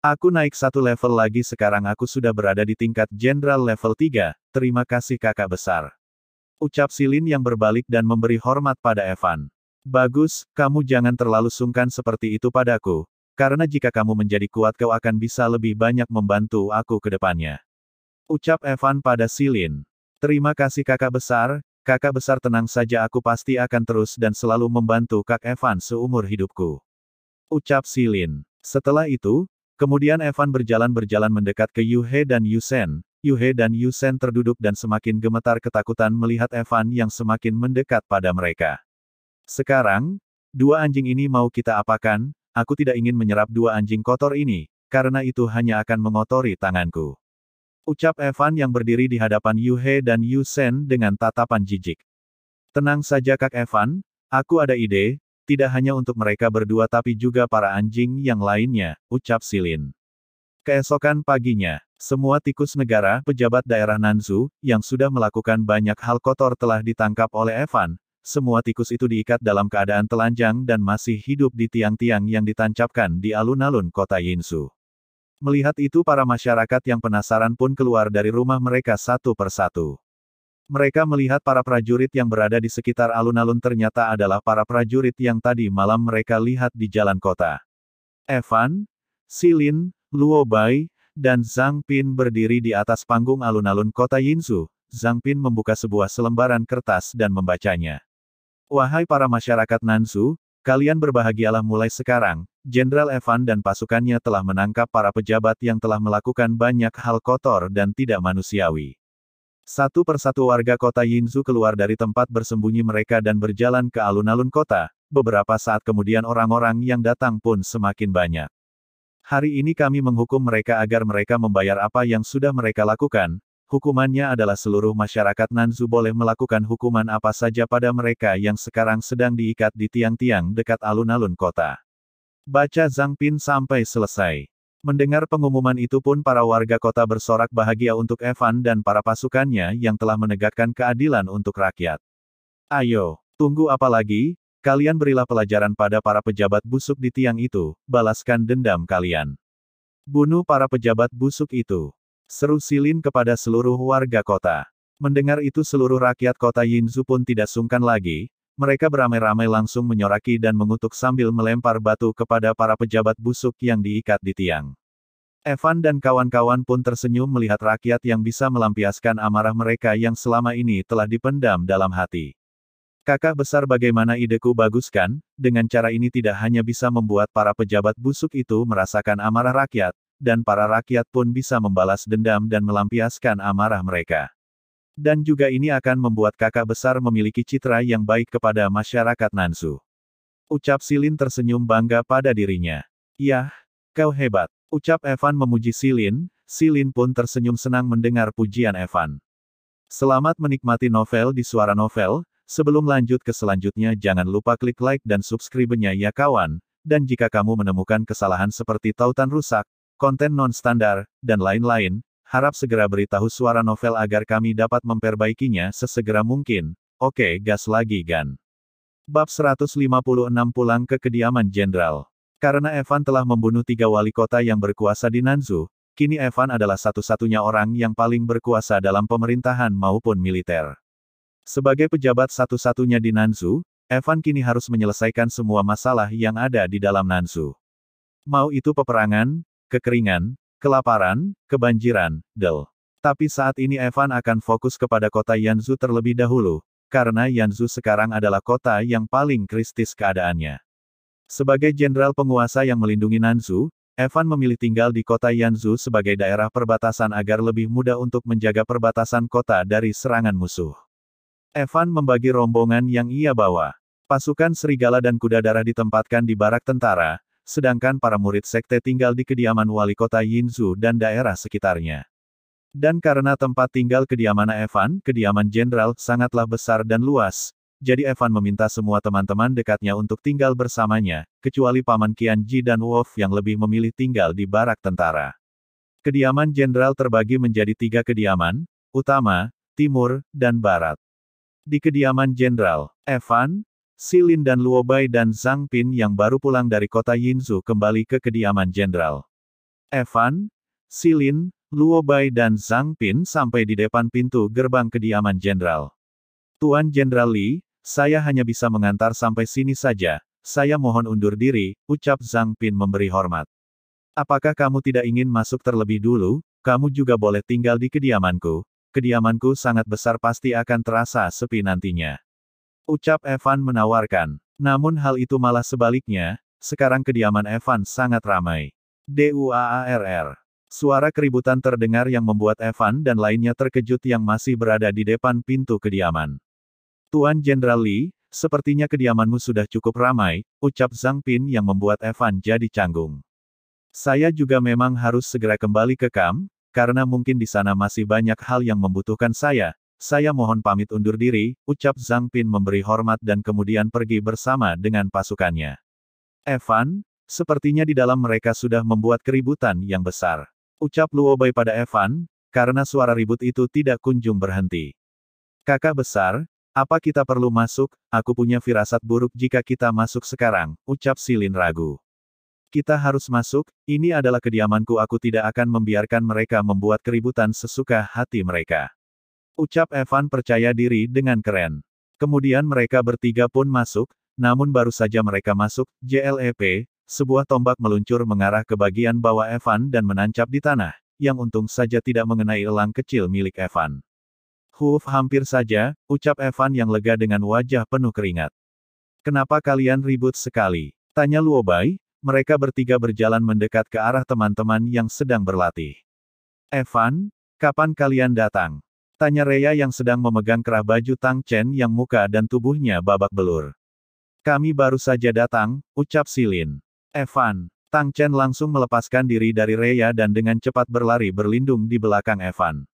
Aku naik satu level lagi sekarang aku sudah berada di tingkat jenderal level 3, terima kasih kakak besar. Ucap Silin yang berbalik dan memberi hormat pada Evan. Bagus, kamu jangan terlalu sungkan seperti itu padaku, karena jika kamu menjadi kuat kau akan bisa lebih banyak membantu aku ke depannya. Ucap Evan pada Silin. Terima kasih kakak besar. Kakak besar tenang saja aku pasti akan terus dan selalu membantu Kak Evan seumur hidupku. Ucap Silin. Setelah itu, kemudian Evan berjalan mendekat ke Yuhe dan Yusen. Yuhe dan Yusen terduduk dan semakin gemetar ketakutan melihat Evan yang semakin mendekat pada mereka. Sekarang, dua anjing ini mau kita apakan? Aku tidak ingin menyerap dua anjing kotor ini, karena itu hanya akan mengotori tanganku. Ucap Evan yang berdiri di hadapan Yuhe dan Yusen dengan tatapan jijik. Tenang saja Kak Evan, aku ada ide, tidak hanya untuk mereka berdua tapi juga para anjing yang lainnya, ucap Silin. Keesokan paginya, Semua tikus negara, pejabat daerah Nanzhou, yang sudah melakukan banyak hal kotor telah ditangkap oleh Evan. Semua tikus itu diikat dalam keadaan telanjang dan masih hidup di tiang-tiang yang ditancapkan di alun-alun kota Yinzhou. Melihat itu para masyarakat yang penasaran pun keluar dari rumah mereka satu persatu. Mereka melihat para prajurit yang berada di sekitar alun-alun ternyata adalah para prajurit yang tadi malam mereka lihat di jalan kota. Evan, Xilin, Luo Bai, dan Zhang Pin berdiri di atas panggung alun-alun kota Yinzhou. Zhang Pin membuka sebuah selembaran kertas dan membacanya. Wahai para masyarakat Nanzhou, kalian berbahagialah mulai sekarang. Jenderal Evan dan pasukannya telah menangkap para pejabat yang telah melakukan banyak hal kotor dan tidak manusiawi. Satu persatu warga kota Yinzhou keluar dari tempat bersembunyi mereka dan berjalan ke alun-alun kota. Beberapa saat kemudian orang-orang yang datang pun semakin banyak. Hari ini kami menghukum mereka agar mereka membayar apa yang sudah mereka lakukan. Hukumannya adalah seluruh masyarakat Nanzhou boleh melakukan hukuman apa saja pada mereka yang sekarang sedang diikat di tiang-tiang dekat alun-alun kota. Baca Zhang Pin sampai selesai. Mendengar pengumuman itu pun para warga kota bersorak bahagia untuk Evan dan para pasukannya yang telah menegakkan keadilan untuk rakyat. Ayo, tunggu apa lagi? Kalian berilah pelajaran pada para pejabat busuk di tiang itu, balaskan dendam kalian. Bunuh para pejabat busuk itu. Seru Xilin kepada seluruh warga kota. Mendengar itu seluruh rakyat kota Yinzhou pun tidak sungkan lagi. Mereka beramai-ramai langsung menyoraki dan mengutuk sambil melempar batu kepada para pejabat busuk yang diikat di tiang. Evan dan kawan-kawan pun tersenyum melihat rakyat yang bisa melampiaskan amarah mereka yang selama ini telah dipendam dalam hati. Kakak besar, bagaimana ideku, bagus kan? Dengan cara ini tidak hanya bisa membuat para pejabat busuk itu merasakan amarah rakyat, dan para rakyat pun bisa membalas dendam dan melampiaskan amarah mereka. Dan juga ini akan membuat kakak besar memiliki citra yang baik kepada masyarakat Nanzhou. Ucap Xilin tersenyum bangga pada dirinya. Yah, kau hebat. Ucap Evan memuji Xilin. Xilin pun tersenyum senang mendengar pujian Evan. Selamat menikmati novel di Suara Novel. Sebelum lanjut ke selanjutnya jangan lupa klik like dan subscribe-nya ya kawan. Dan jika kamu menemukan kesalahan seperti tautan rusak, konten non-standar, dan lain-lain, harap segera beritahu Suara Novel agar kami dapat memperbaikinya sesegera mungkin. Oke, gas lagi Gan. Bab 156 pulang ke kediaman jenderal. Karena Evan telah membunuh 3 wali kota yang berkuasa di Nanzhou, kini Evan adalah satu-satunya orang yang paling berkuasa dalam pemerintahan maupun militer. Sebagai pejabat satu-satunya di Nanzhou, Evan kini harus menyelesaikan semua masalah yang ada di dalam Nanzhou. Mau itu peperangan, kekeringan, kelaparan, kebanjiran, Tapi saat ini Evan akan fokus kepada kota Yanzhou terlebih dahulu, karena Yanzhou sekarang adalah kota yang paling kritis keadaannya. Sebagai jenderal penguasa yang melindungi Nanzhou, Evan memilih tinggal di kota Yanzhou sebagai daerah perbatasan agar lebih mudah untuk menjaga perbatasan kota dari serangan musuh. Evan membagi rombongan yang ia bawa. Pasukan serigala dan kuda darah ditempatkan di barak tentara, sedangkan para murid sekte tinggal di kediaman wali kota Yinzhou dan daerah sekitarnya. Dan karena tempat tinggal kediaman Evan, kediaman jenderal, sangatlah besar dan luas, jadi Evan meminta semua teman-teman dekatnya untuk tinggal bersamanya, kecuali Paman Qianji dan Wolf yang lebih memilih tinggal di barak tentara. Kediaman jenderal terbagi menjadi 3 kediaman, utama, timur, dan barat. Di kediaman jenderal, Evan, Xilin dan Luo Bai dan Zhang Pin yang baru pulang dari kota Yinzhou kembali ke kediaman jenderal. Evan, Xilin, Luo Bai dan Zhang Pin sampai di depan pintu gerbang kediaman jenderal. Tuan Jenderal Li, saya hanya bisa mengantar sampai sini saja, saya mohon undur diri, ucap Zhang Pin memberi hormat. Apakah kamu tidak ingin masuk terlebih dulu? Kamu juga boleh tinggal di kediamanku. Kediamanku sangat besar, pasti akan terasa sepi nantinya. Ucap Evan menawarkan. Namun hal itu malah sebaliknya, sekarang kediaman Evan sangat ramai. DUAARR. Suara keributan terdengar yang membuat Evan dan lainnya terkejut yang masih berada di depan pintu kediaman. Tuan Jenderal Li, sepertinya kediamanmu sudah cukup ramai, ucap Zhang Pin yang membuat Evan jadi canggung. Saya juga memang harus segera kembali ke kamp, karena mungkin di sana masih banyak hal yang membutuhkan saya. Saya mohon pamit undur diri, ucap Zhang Pin memberi hormat dan kemudian pergi bersama dengan pasukannya. Evan, sepertinya di dalam mereka sudah membuat keributan yang besar. Ucap Luobai pada Evan, karena suara ribut itu tidak kunjung berhenti. Kakak besar, apa kita perlu masuk? Aku punya firasat buruk jika kita masuk sekarang, ucap Silin ragu. Kita harus masuk, ini adalah kediamanku, aku tidak akan membiarkan mereka membuat keributan sesuka hati mereka. Ucap Evan percaya diri dengan keren. Kemudian mereka bertiga pun masuk, namun baru saja mereka masuk, JLEP, sebuah tombak meluncur mengarah ke bagian bawah Evan dan menancap di tanah, yang untung saja tidak mengenai elang kecil milik Evan. Huff, hampir saja, ucap Evan yang lega dengan wajah penuh keringat. Kenapa kalian ribut sekali? Tanya Luobai, mereka bertiga berjalan mendekat ke arah teman-teman yang sedang berlatih. Evan, kapan kalian datang? Tanya Rhea yang sedang memegang kerah baju Tang Chen yang muka dan tubuhnya babak belur. Kami baru saja datang, ucap Silin. Evan, Tang Chen langsung melepaskan diri dari Rhea dan dengan cepat berlari berlindung di belakang Evan.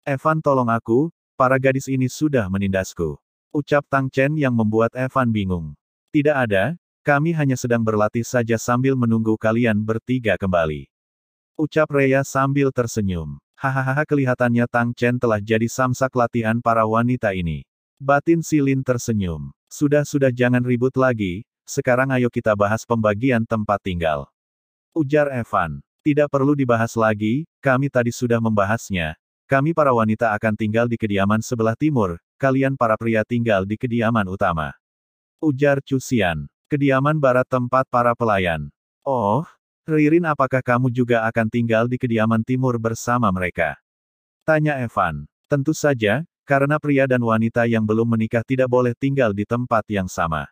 Evan, tolong aku, para gadis ini sudah menindasku. Ucap Tang Chen yang membuat Evan bingung. Tidak ada, kami hanya sedang berlatih saja sambil menunggu kalian bertiga kembali. Ucap Rhea sambil tersenyum. Hahaha, kelihatannya Tang Chen telah jadi samsak latihan para wanita ini. Batin Silin tersenyum. Sudah jangan ribut lagi, sekarang ayo kita bahas pembagian tempat tinggal. Ujar Evan. Tidak perlu dibahas lagi, kami tadi sudah membahasnya. Kami para wanita akan tinggal di kediaman sebelah timur, kalian para pria tinggal di kediaman utama. Ujar Cusian. Kediaman barat tempat para pelayan. Oh, Ririn, apakah kamu juga akan tinggal di kediaman timur bersama mereka? Tanya Evan. Tentu saja, karena pria dan wanita yang belum menikah tidak boleh tinggal di tempat yang sama.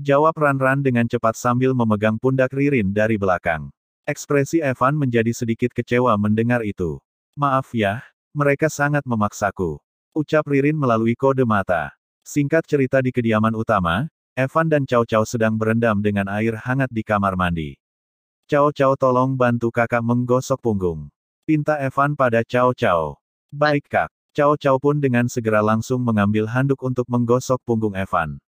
Jawab Ran-Ran dengan cepat sambil memegang pundak Ririn dari belakang. Ekspresi Evan menjadi sedikit kecewa mendengar itu. Maaf ya, mereka sangat memaksaku. Ucap Ririn melalui kode mata. Singkat cerita, di kediaman utama, Evan dan Cao Cao sedang berendam dengan air hangat di kamar mandi. Cao Cao, tolong bantu kakak menggosok punggung. Pinta Evan pada Cao Cao. Baik kak. Cao Cao pun dengan segera langsung mengambil handuk untuk menggosok punggung Evan.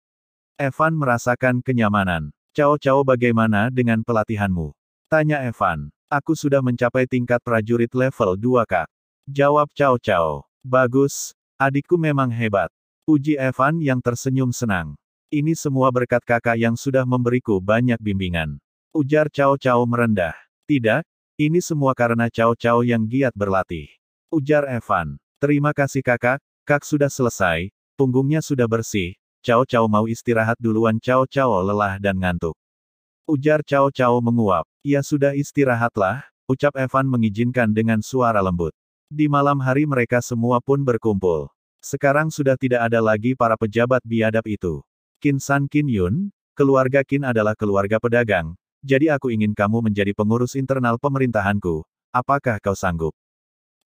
Evan merasakan kenyamanan. Cao Cao, bagaimana dengan pelatihanmu? Tanya Evan. Aku sudah mencapai tingkat prajurit level 2 kak. Jawab Cao Cao. Bagus, adikku memang hebat. Puji Evan yang tersenyum senang. Ini semua berkat kakak yang sudah memberiku banyak bimbingan. Ujar Cao Cao merendah. Tidak, ini semua karena Cao Cao yang giat berlatih. Ujar Evan. Terima kasih kakak, kak sudah selesai, punggungnya sudah bersih, Cao Cao mau istirahat duluan. Cao Cao lelah dan ngantuk. Ujar Cao Cao menguap. Ya sudah, istirahatlah, ucap Evan mengizinkan dengan suara lembut. Di malam hari mereka semua pun berkumpul. Sekarang sudah tidak ada lagi para pejabat biadab itu. Qin San Qin Yun, keluarga Qin adalah keluarga pedagang, jadi aku ingin kamu menjadi pengurus internal pemerintahanku, apakah kau sanggup?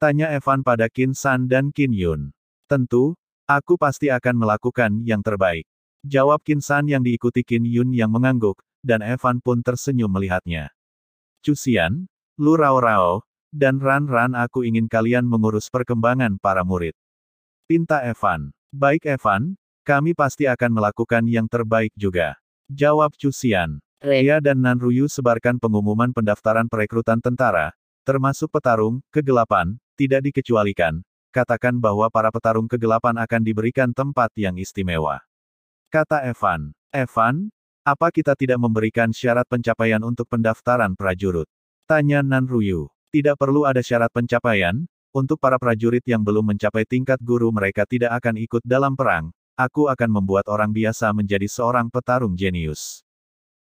Tanya Evan pada Qin San dan Qin Yun. Tentu, aku pasti akan melakukan yang terbaik. Jawab Qin San yang diikuti Qin Yun yang mengangguk, dan Evan pun tersenyum melihatnya. Cusian, Lu Rao Rao, dan Ran-Ran, aku ingin kalian mengurus perkembangan para murid. Pinta Evan. Baik Evan, kami pasti akan melakukan yang terbaik juga. Jawab Cusian. Rhea dan Nanruyu sebarkan pengumuman pendaftaran perekrutan tentara, termasuk petarung kegelapan, tidak dikecualikan, katakan bahwa para petarung kegelapan akan diberikan tempat yang istimewa. Kata Evan. Evan, apa kita tidak memberikan syarat pencapaian untuk pendaftaran prajurit? Tanya Nanruyu. Tidak perlu ada syarat pencapaian, untuk para prajurit yang belum mencapai tingkat guru mereka tidak akan ikut dalam perang, aku akan membuat orang biasa menjadi seorang petarung jenius.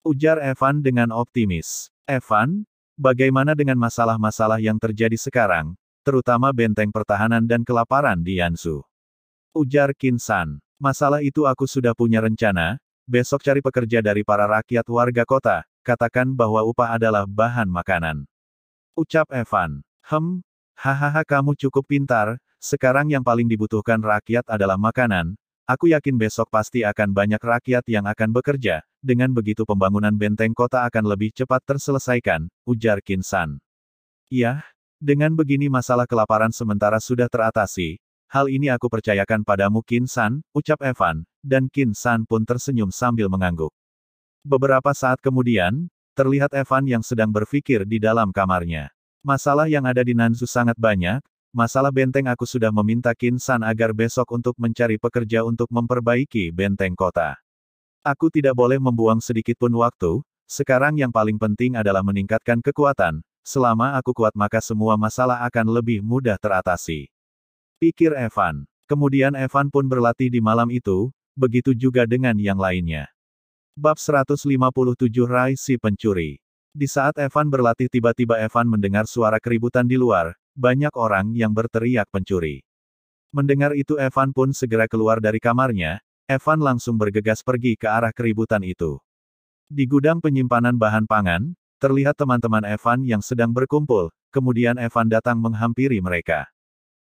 Ujar Evan dengan optimis. Evan, bagaimana dengan masalah-masalah yang terjadi sekarang, terutama benteng pertahanan dan kelaparan di Yansu? Ujar Qin San. Masalah itu aku sudah punya rencana, besok cari pekerja dari para rakyat warga kota, katakan bahwa upah adalah bahan makanan. Ucap Evan. Hahaha, kamu cukup pintar, sekarang yang paling dibutuhkan rakyat adalah makanan, aku yakin besok pasti akan banyak rakyat yang akan bekerja, dengan begitu pembangunan benteng kota akan lebih cepat terselesaikan, ujar Qin San. Iya, dengan begini masalah kelaparan sementara sudah teratasi, hal ini aku percayakan padamu Qin San, ucap Evan, dan Qin San pun tersenyum sambil mengangguk. Beberapa saat kemudian, terlihat Evan yang sedang berpikir di dalam kamarnya. Masalah yang ada di Nanzu sangat banyak. Masalah benteng aku sudah meminta Qin San agar besok untuk mencari pekerja untuk memperbaiki benteng kota. Aku tidak boleh membuang sedikit pun waktu, sekarang yang paling penting adalah meningkatkan kekuatan. Selama aku kuat maka semua masalah akan lebih mudah teratasi. Pikir Evan. Kemudian Evan pun berlatih di malam itu, begitu juga dengan yang lainnya. Bab 157 Rai si Pencuri. Di saat Evan berlatih tiba-tiba Evan mendengar suara keributan di luar, banyak orang yang berteriak pencuri. Mendengar itu Evan pun segera keluar dari kamarnya, Evan langsung bergegas pergi ke arah keributan itu. Di gudang penyimpanan bahan pangan, terlihat teman-teman Evan yang sedang berkumpul, kemudian Evan datang menghampiri mereka.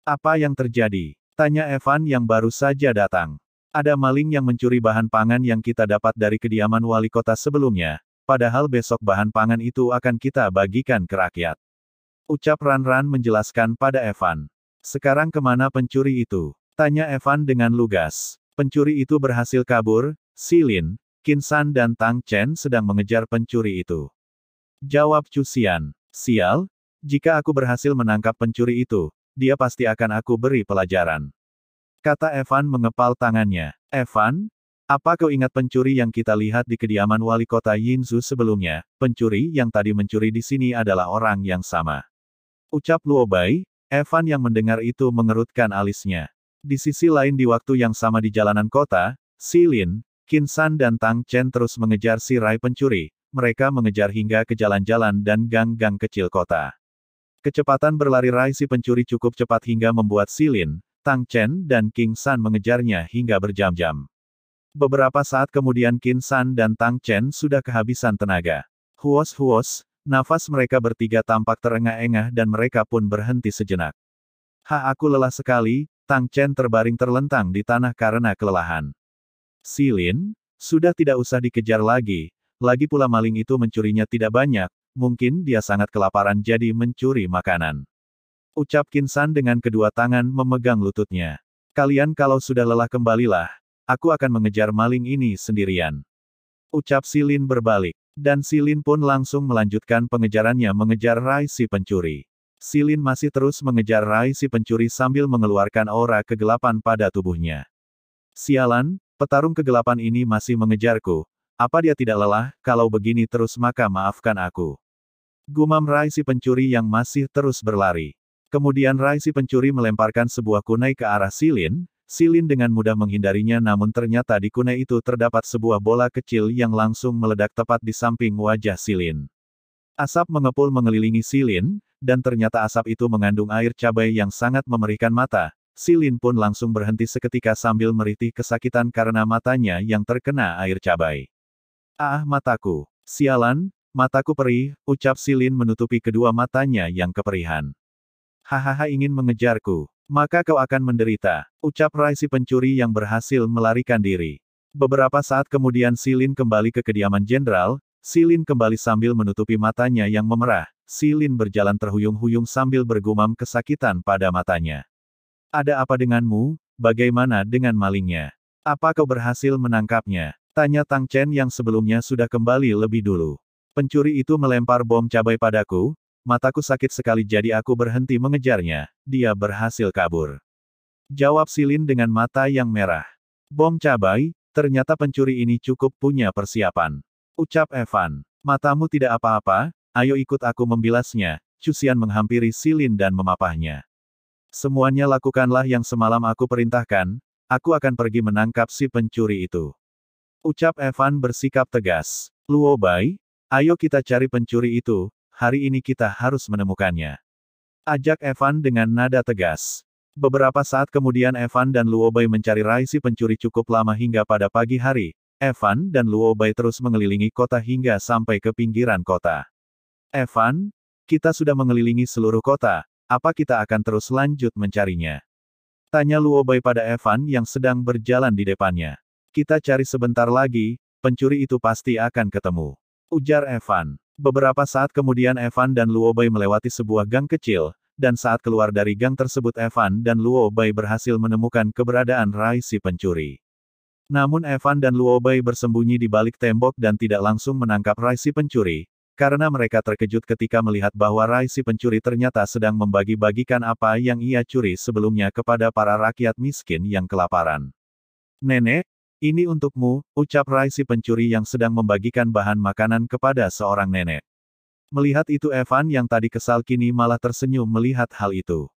Apa yang terjadi? Tanya Evan yang baru saja datang. Ada maling yang mencuri bahan pangan yang kita dapat dari kediaman wali kota sebelumnya. Padahal besok bahan pangan itu akan kita bagikan ke rakyat. Ucap Ran menjelaskan pada Evan. Sekarang kemana pencuri itu? Tanya Evan dengan lugas. Pencuri itu berhasil kabur, Silin, Qin San dan Tang Chen sedang mengejar pencuri itu. Jawab Chu Xian. Sial, jika aku berhasil menangkap pencuri itu, dia pasti akan aku beri pelajaran. Kata Evan mengepal tangannya. Evan? Apa kau ingat pencuri yang kita lihat di kediaman wali kota Yinzhu sebelumnya? Pencuri yang tadi mencuri di sini adalah orang yang sama. Ucap Luo Bai. Evan yang mendengar itu mengerutkan alisnya. Di sisi lain di waktu yang sama di jalanan kota, Silin, Qin San dan Tang Chen terus mengejar si Rai pencuri. Mereka mengejar hingga ke jalan-jalan dan gang-gang kecil kota. Kecepatan berlari Rai si pencuri cukup cepat hingga membuat Silin, Tang Chen dan Qin San mengejarnya hingga berjam-jam. Beberapa saat kemudian Qin San dan Tang Chen sudah kehabisan tenaga. Huos, nafas mereka bertiga tampak terengah-engah dan mereka pun berhenti sejenak. Aku lelah sekali, Tang Chen terbaring terlentang di tanah karena kelelahan. Silin, sudah tidak usah dikejar lagi pula maling itu mencurinya tidak banyak, mungkin dia sangat kelaparan jadi mencuri makanan. Ucap Qin San dengan kedua tangan memegang lututnya. Kalian kalau sudah lelah kembalilah. Aku akan mengejar maling ini sendirian. Ucap Silin berbalik. Dan Silin pun langsung melanjutkan pengejarannya mengejar Rai si pencuri. Silin masih terus mengejar Rai si pencuri sambil mengeluarkan aura kegelapan pada tubuhnya. Sialan, petarung kegelapan ini masih mengejarku. Apa dia tidak lelah? Kalau begini terus maka maafkan aku. Gumam Rai si pencuri yang masih terus berlari. Kemudian Rai si pencuri melemparkan sebuah kunai ke arah Silin. Silin dengan mudah menghindarinya namun ternyata di kunai itu terdapat sebuah bola kecil yang langsung meledak tepat di samping wajah Silin. Asap mengepul mengelilingi Silin, dan ternyata asap itu mengandung air cabai yang sangat memerihkan mata. Silin pun langsung berhenti seketika sambil merintih kesakitan karena matanya yang terkena air cabai. Mataku. Sialan, mataku perih, ucap Silin menutupi kedua matanya yang keperihan. Hahaha ingin mengejarku. Maka kau akan menderita, ucap Rai si pencuri yang berhasil melarikan diri. Beberapa saat kemudian Silin kembali ke kediaman jenderal, Silin kembali sambil menutupi matanya yang memerah. Silin berjalan terhuyung-huyung sambil bergumam kesakitan pada matanya. Ada apa denganmu? Bagaimana dengan malingnya? Apa kau berhasil menangkapnya? Tanya Tang Chen yang sebelumnya sudah kembali lebih dulu. Pencuri itu melempar bom cabai padaku. Mataku sakit sekali jadi aku berhenti mengejarnya, dia berhasil kabur. Jawab Silin dengan mata yang merah. Bom cabai, ternyata pencuri ini cukup punya persiapan. Ucap Evan. Matamu tidak apa-apa, ayo ikut aku membilasnya. Chu Xian menghampiri Silin dan memapahnya. Semuanya lakukanlah yang semalam aku perintahkan, aku akan pergi menangkap si pencuri itu. Ucap Evan bersikap tegas. Luo Bai, ayo kita cari pencuri itu. Hari ini kita harus menemukannya. Ajak Evan dengan nada tegas. Beberapa saat kemudian Evan dan Luo Bai mencari Rai si pencuri cukup lama hingga pada pagi hari. Evan dan Luo Bai terus mengelilingi kota hingga sampai ke pinggiran kota. Evan, kita sudah mengelilingi seluruh kota, apa kita akan terus lanjut mencarinya? Tanya Luo Bai pada Evan yang sedang berjalan di depannya. Kita cari sebentar lagi, pencuri itu pasti akan ketemu. Ujar Evan. Beberapa saat kemudian Evan dan Luo Bai melewati sebuah gang kecil, dan saat keluar dari gang tersebut Evan dan Luo Bai berhasil menemukan keberadaan Rai si pencuri. Namun Evan dan Luo Bai bersembunyi di balik tembok dan tidak langsung menangkap Rai si pencuri. karena mereka terkejut ketika melihat bahwa Rai si pencuri ternyata sedang membagi-bagikan apa yang ia curi sebelumnya kepada para rakyat miskin yang kelaparan. Nenek, ini untukmu, ucap Rai si pencuri yang sedang membagikan bahan makanan kepada seorang nenek. Melihat itu Evan yang tadi kesal kini malah tersenyum melihat hal itu.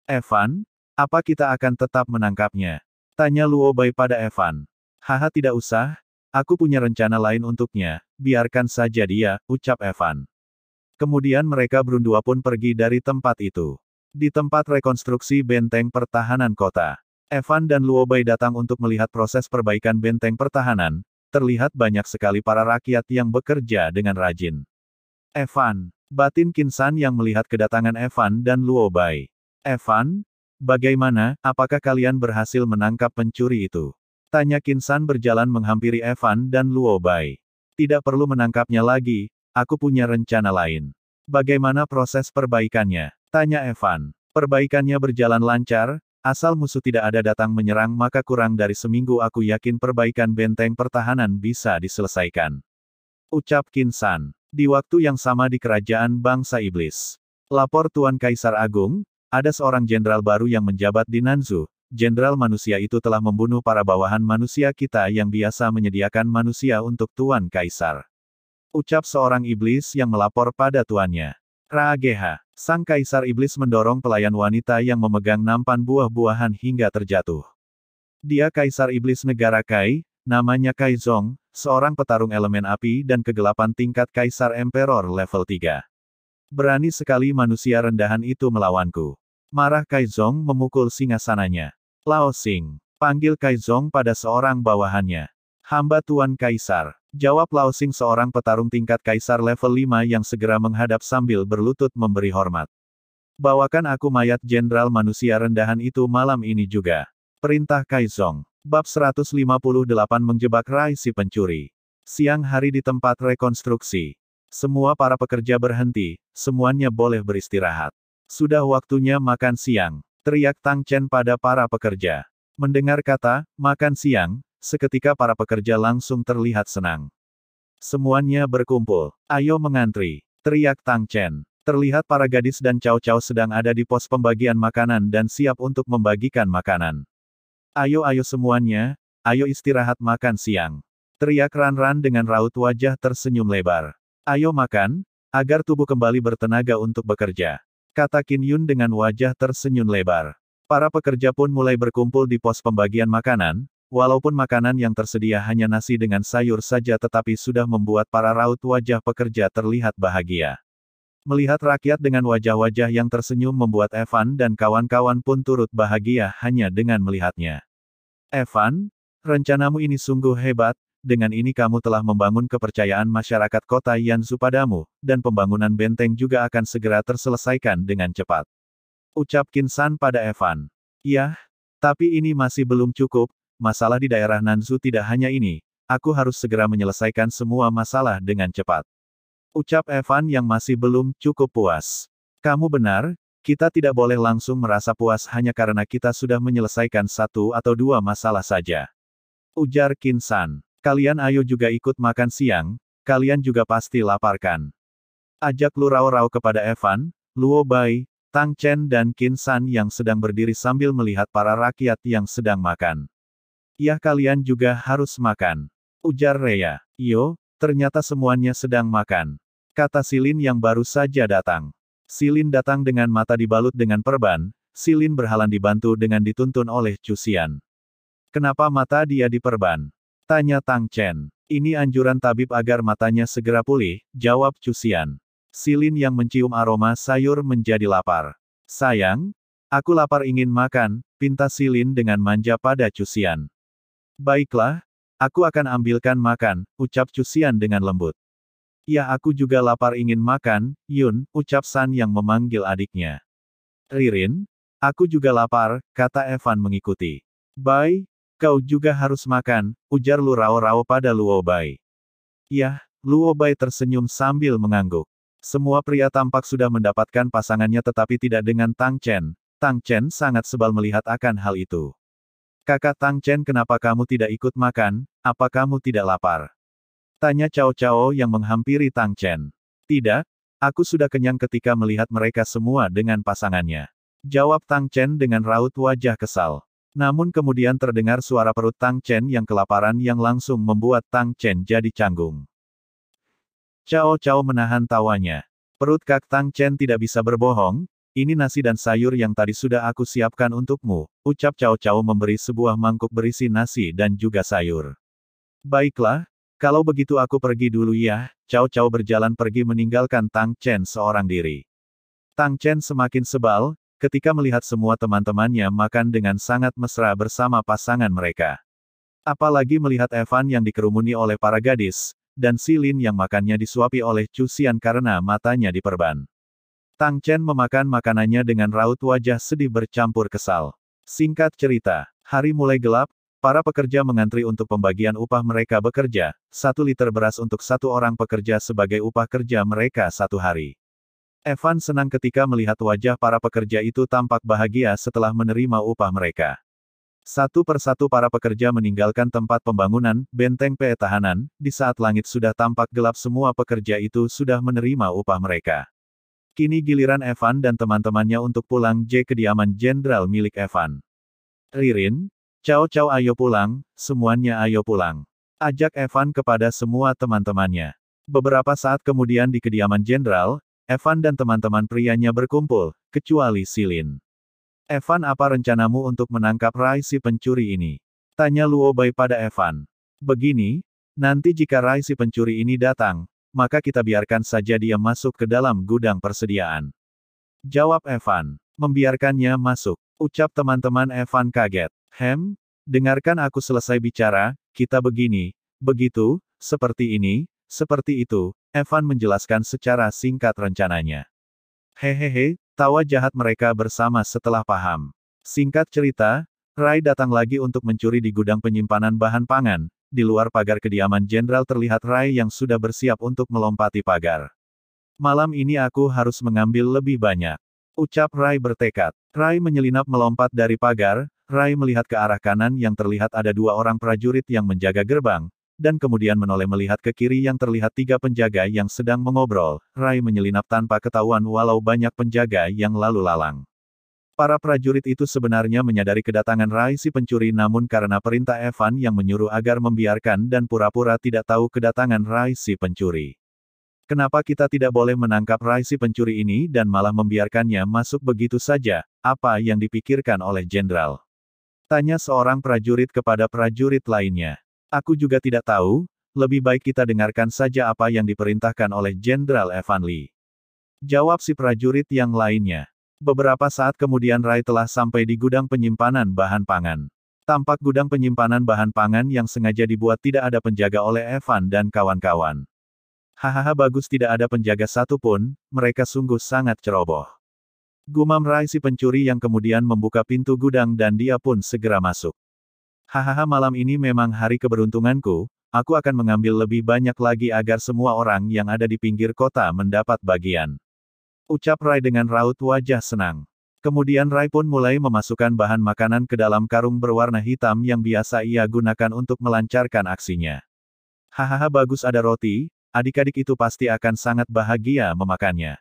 Evan, apa kita akan tetap menangkapnya? Tanya Luo Bai pada Evan. Haha tidak usah, aku punya rencana lain untuknya, biarkan saja dia, ucap Evan. Kemudian mereka berundua pun pergi dari tempat itu. Di tempat rekonstruksi benteng pertahanan kota. Evan dan Luo Bai datang untuk melihat proses perbaikan benteng pertahanan, terlihat banyak sekali para rakyat yang bekerja dengan rajin. Evan, batin Qin San yang melihat kedatangan Evan dan Luo Bai. Evan, bagaimana, apakah kalian berhasil menangkap pencuri itu? Tanya Qin San berjalan menghampiri Evan dan Luo Bai. Tidak perlu menangkapnya lagi, aku punya rencana lain. Bagaimana proses perbaikannya? Tanya Evan. Perbaikannya berjalan lancar, asal musuh tidak ada datang menyerang maka kurang dari seminggu aku yakin perbaikan benteng pertahanan bisa diselesaikan. Ucap Qin San. Di waktu yang sama di kerajaan bangsa iblis. Lapor Tuan Kaisar Agung, ada seorang jenderal baru yang menjabat di Nanzu. Jenderal manusia itu telah membunuh para bawahan manusia kita yang biasa menyediakan manusia untuk Tuan Kaisar. Ucap seorang iblis yang melapor pada tuannya. Rageha, sang kaisar iblis mendorong pelayan wanita yang memegang nampan buah-buahan hingga terjatuh. Dia kaisar iblis negara Kai, namanya Kai Zong, seorang petarung elemen api dan kegelapan tingkat kaisar emperor level 3. Berani sekali manusia rendahan itu melawanku. Marah Kai Zong memukul singgasananya. Lao Xing, panggil Kai Zong pada seorang bawahannya. Hamba Tuan Kaisar. Jawab Lao Xing seorang petarung tingkat kaisar level 5 yang segera menghadap sambil berlutut memberi hormat. Bawakan aku mayat jenderal manusia rendahan itu malam ini juga. Perintah Kai Zong. Bab 158 menjebak Rai si pencuri. Siang hari di tempat rekonstruksi. Semua para pekerja berhenti, semuanya boleh beristirahat. Sudah waktunya makan siang, teriak Tang Chen pada para pekerja. Mendengar kata, makan siang, seketika para pekerja langsung terlihat senang. Semuanya berkumpul. Ayo mengantri, teriak Tang Chen. Terlihat para gadis dan Cao sedang ada di pos pembagian makanan dan siap untuk membagikan makanan. Ayo semuanya, ayo istirahat makan siang. Teriak Ran dengan raut wajah tersenyum lebar. Ayo makan, agar tubuh kembali bertenaga untuk bekerja. Kata Qin Yun dengan wajah tersenyum lebar. Para pekerja pun mulai berkumpul di pos pembagian makanan. Walaupun makanan yang tersedia hanya nasi dengan sayur saja tetapi sudah membuat para raut wajah pekerja terlihat bahagia. Melihat rakyat dengan wajah-wajah yang tersenyum membuat Evan dan kawan-kawan pun turut bahagia hanya dengan melihatnya. Evan, rencanamu ini sungguh hebat, dengan ini kamu telah membangun kepercayaan masyarakat kota Yanzu padamu, dan pembangunan benteng juga akan segera terselesaikan dengan cepat. Ucap Qin San pada Evan. Yah, tapi ini masih belum cukup. Masalah di daerah Nanzu tidak hanya ini, aku harus segera menyelesaikan semua masalah dengan cepat. Ucap Evan yang masih belum cukup puas. Kamu benar, kita tidak boleh langsung merasa puas hanya karena kita sudah menyelesaikan satu atau dua masalah saja. Ujar Qin San. Kalian ayo juga ikut makan siang, kalian juga pasti lapar kan? Ajak Lu Rao kepada Evan, Luo Bai, Tang Chen dan Qin San yang sedang berdiri sambil melihat para rakyat yang sedang makan. Ya kalian juga harus makan. Ujar Rea. Yo, ternyata semuanya sedang makan. Kata Silin yang baru saja datang. Silin datang dengan mata dibalut dengan perban, Silin berhalan dibantu dengan dituntun oleh Cusian. Kenapa mata dia diperban? Tanya Tang Chen. Ini anjuran tabib agar matanya segera pulih, jawab Cusian. Silin yang mencium aroma sayur menjadi lapar. Sayang, aku lapar ingin makan, pinta Silin dengan manja pada Cusian. Baiklah, aku akan ambilkan makan, ucap Cusian dengan lembut. Ya aku juga lapar ingin makan, Yun, ucap San yang memanggil adiknya. Ririn, aku juga lapar, kata Evan mengikuti. Bai, kau juga harus makan, ujar Lu Rao pada Luo Bai. Yah, Luo Bai tersenyum sambil mengangguk. Semua pria tampak sudah mendapatkan pasangannya tetapi tidak dengan Tang Chen. Tang Chen sangat sebal melihat akan hal itu. Kakak Tang Chen kenapa kamu tidak ikut makan, apa kamu tidak lapar? Tanya Cao yang menghampiri Tang Chen. Tidak, aku sudah kenyang ketika melihat mereka semua dengan pasangannya. Jawab Tang Chen dengan raut wajah kesal. Namun kemudian terdengar suara perut Tang Chen yang kelaparan yang langsung membuat Tang Chen jadi canggung. Cao Cao menahan tawanya. Perut Kak Tang Chen tidak bisa berbohong, ini nasi dan sayur yang tadi sudah aku siapkan untukmu, ucap Cao Cao memberi sebuah mangkuk berisi nasi dan juga sayur. Baiklah, kalau begitu aku pergi dulu ya, Cao Cao berjalan pergi meninggalkan Tang Chen seorang diri. Tang Chen semakin sebal, ketika melihat semua teman-temannya makan dengan sangat mesra bersama pasangan mereka. Apalagi melihat Evan yang dikerumuni oleh para gadis, dan Silin yang makannya disuapi oleh Chu Xian karena matanya diperban. Tang Chen memakan makanannya dengan raut wajah sedih bercampur kesal. Singkat cerita, hari mulai gelap, para pekerja mengantri untuk pembagian upah mereka bekerja, 1 liter beras untuk 1 orang pekerja sebagai upah kerja mereka 1 hari. Evan senang ketika melihat wajah para pekerja itu tampak bahagia setelah menerima upah mereka. Satu persatu para pekerja meninggalkan tempat pembangunan, benteng pertahanan, di saat langit sudah tampak gelap semua pekerja itu sudah menerima upah mereka. Kini giliran Evan dan teman-temannya untuk pulang ke kediaman jenderal milik Evan. Ririn, Cao Cao ayo pulang, semuanya ayo pulang. Ajak Evan kepada semua teman-temannya. Beberapa saat kemudian di kediaman jenderal, Evan dan teman-teman prianya berkumpul, kecuali Silin. Evan, apa rencanamu untuk menangkap Rai si pencuri ini? Tanya Luo Bai pada Evan. Begini, nanti jika Rai si pencuri ini datang, maka kita biarkan saja dia masuk ke dalam gudang persediaan. Jawab Evan. Membiarkannya masuk. Ucap teman-teman Evan kaget. Dengarkan aku selesai bicara, kita begini, begitu, seperti ini, seperti itu, Evan menjelaskan secara singkat rencananya. Hehehe, tawa jahat mereka bersama setelah paham. Singkat cerita, Rai datang lagi untuk mencuri di gudang penyimpanan bahan pangan. Di luar pagar kediaman jenderal terlihat Rai yang sudah bersiap untuk melompati pagar. Malam ini aku harus mengambil lebih banyak. Ucap Rai bertekad. Rai menyelinap melompat dari pagar, Rai melihat ke arah kanan yang terlihat ada 2 orang prajurit yang menjaga gerbang, dan kemudian menoleh melihat ke kiri yang terlihat 3 penjaga yang sedang mengobrol. Rai menyelinap tanpa ketahuan walau banyak penjaga yang lalu lalang. Para prajurit itu sebenarnya menyadari kedatangan Rai si pencuri namun karena perintah Evan yang menyuruh agar membiarkan dan pura-pura tidak tahu kedatangan Rai si pencuri. Kenapa kita tidak boleh menangkap Rai si pencuri ini dan malah membiarkannya masuk begitu saja? Apa yang dipikirkan oleh jenderal? Tanya seorang prajurit kepada prajurit lainnya. Aku juga tidak tahu, lebih baik kita dengarkan saja apa yang diperintahkan oleh Jenderal Evan Lee. Jawab si prajurit yang lainnya. Beberapa saat kemudian Rai telah sampai di gudang penyimpanan bahan pangan. Tampak gudang penyimpanan bahan pangan yang sengaja dibuat tidak ada penjaga oleh Evan dan kawan-kawan. Hahaha, bagus tidak ada penjaga satupun, mereka sungguh sangat ceroboh. Gumam Rai si pencuri yang kemudian membuka pintu gudang dan dia pun segera masuk. Hahaha, malam ini memang hari keberuntunganku, aku akan mengambil lebih banyak lagi agar semua orang yang ada di pinggir kota mendapat bagian. Ucap Rai dengan raut wajah senang. Kemudian Rai pun mulai memasukkan bahan makanan ke dalam karung berwarna hitam yang biasa ia gunakan untuk melancarkan aksinya. Hahaha, bagus ada roti, adik-adik itu pasti akan sangat bahagia memakannya.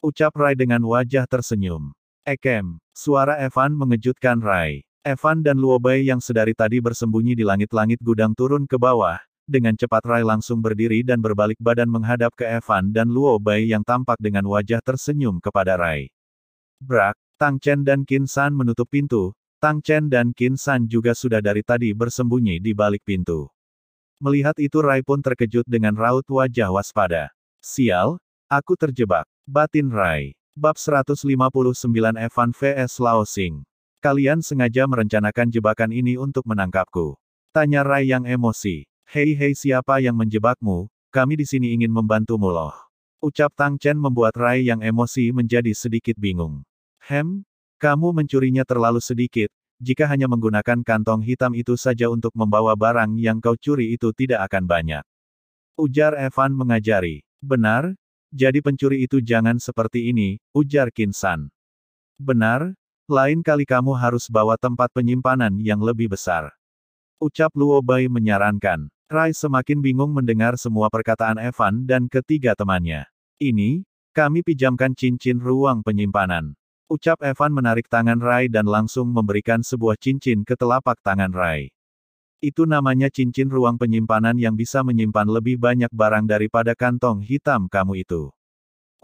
Ucap Rai dengan wajah tersenyum. Ekem, suara Evan mengejutkan Rai. Evan dan Luo Bai yang sedari tadi bersembunyi di langit-langit gudang turun ke bawah, dengan cepat Rai langsung berdiri dan berbalik badan menghadap ke Evan dan Luo Bai yang tampak dengan wajah tersenyum kepada Rai. Brak, Tang Chen dan Qin San menutup pintu, Tang Chen dan Qin San juga sudah dari tadi bersembunyi di balik pintu. Melihat itu Rai pun terkejut dengan raut wajah waspada. Sial, aku terjebak, batin Rai. Bab 159 Evan vs Lao Xing. Kalian sengaja merencanakan jebakan ini untuk menangkapku. Tanya Rai yang emosi. Hei siapa yang menjebakmu, kami di sini ingin membantumu loh. Ucap Tang Chen membuat Rai yang emosi menjadi sedikit bingung. Kamu mencurinya terlalu sedikit, jika hanya menggunakan kantong hitam itu saja untuk membawa barang yang kau curi itu tidak akan banyak. Ujar Evan mengajari. Benar, jadi pencuri itu jangan seperti ini, ujar Qin San. Benar, lain kali kamu harus bawa tempat penyimpanan yang lebih besar. Ucap Luo Bai menyarankan. Rai semakin bingung mendengar semua perkataan Evan dan ketiga temannya. Ini, kami pinjamkan cincin ruang penyimpanan. Ucap Evan menarik tangan Rai dan langsung memberikan sebuah cincin ke telapak tangan Rai. Itu namanya cincin ruang penyimpanan yang bisa menyimpan lebih banyak barang daripada kantong hitam kamu itu.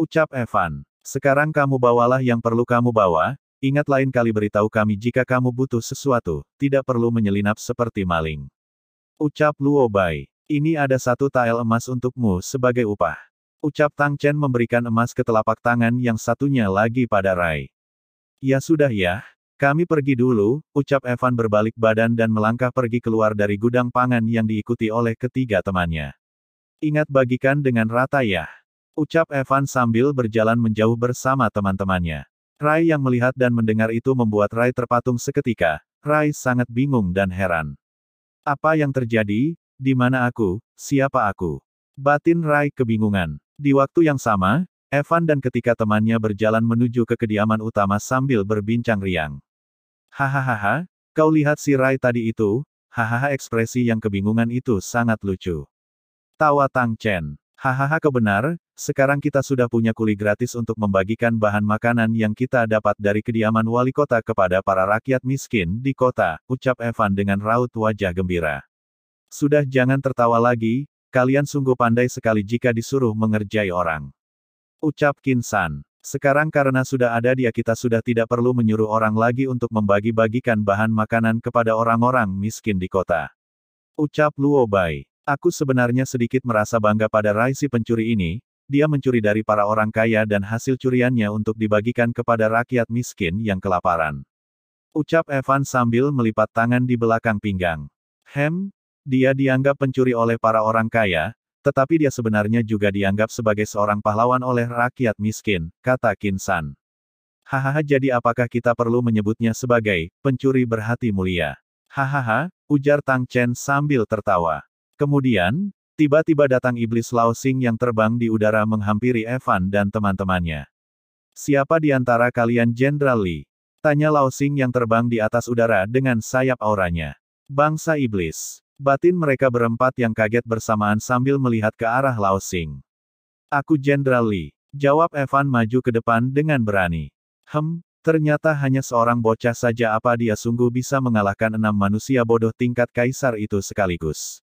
Ucap Evan. Sekarang kamu bawalah yang perlu kamu bawa, ingat lain kali beritahu kami jika kamu butuh sesuatu, tidak perlu menyelinap seperti maling. Ucap Luo Bai. Ini ada 1 tael emas untukmu sebagai upah. Ucap Tang Chen memberikan emas ke telapak tangan yang satunya lagi pada Rai. Ya sudah ya. Kami pergi dulu, ucap Evan berbalik badan dan melangkah pergi keluar dari gudang pangan yang diikuti oleh ketiga temannya. Ingat bagikan dengan rata ya. Ucap Evan sambil berjalan menjauh bersama teman-temannya. Rai yang melihat dan mendengar itu membuat Rai terpatung seketika. Rai sangat bingung dan heran. Apa yang terjadi? Di mana aku? Siapa aku? Batin Rai kebingungan. Di waktu yang sama, Evan dan ketiga temannya berjalan menuju ke kediaman utama sambil berbincang riang. Hahaha, kau lihat si Rai tadi itu? Hahaha, ekspresi yang kebingungan itu sangat lucu. Tawa Tang Chen. Hahaha, kau benar, sekarang kita sudah punya kuli gratis untuk membagikan bahan makanan yang kita dapat dari kediaman wali kota kepada para rakyat miskin di kota, ucap Evan dengan raut wajah gembira. Sudah jangan tertawa lagi, kalian sungguh pandai sekali jika disuruh mengerjai orang. Ucap Qin San. Sekarang karena sudah ada dia kita sudah tidak perlu menyuruh orang lagi untuk membagi-bagikan bahan makanan kepada orang-orang miskin di kota. Ucap Luo Bai. Aku sebenarnya sedikit merasa bangga pada Rai si pencuri ini, dia mencuri dari para orang kaya dan hasil curiannya untuk dibagikan kepada rakyat miskin yang kelaparan. Ucap Evan sambil melipat tangan di belakang pinggang. Dia dianggap pencuri oleh para orang kaya, tetapi dia sebenarnya juga dianggap sebagai seorang pahlawan oleh rakyat miskin, kata Qin San. Hahaha, jadi apakah kita perlu menyebutnya sebagai pencuri berhati mulia? Hahaha, ujar Tang Chen sambil tertawa. Kemudian, tiba-tiba datang iblis Lao Xing yang terbang di udara menghampiri Evan dan teman-temannya. Siapa di antara kalian Jenderal Li? Tanya Lao Xing yang terbang di atas udara dengan sayap auranya. Bangsa iblis. Batin mereka berempat yang kaget bersamaan sambil melihat ke arah Lao Xing. Aku Jenderal Li. Jawab Evan maju ke depan dengan berani. Ternyata hanya seorang bocah saja, apa dia sungguh bisa mengalahkan 6 manusia bodoh tingkat kaisar itu sekaligus.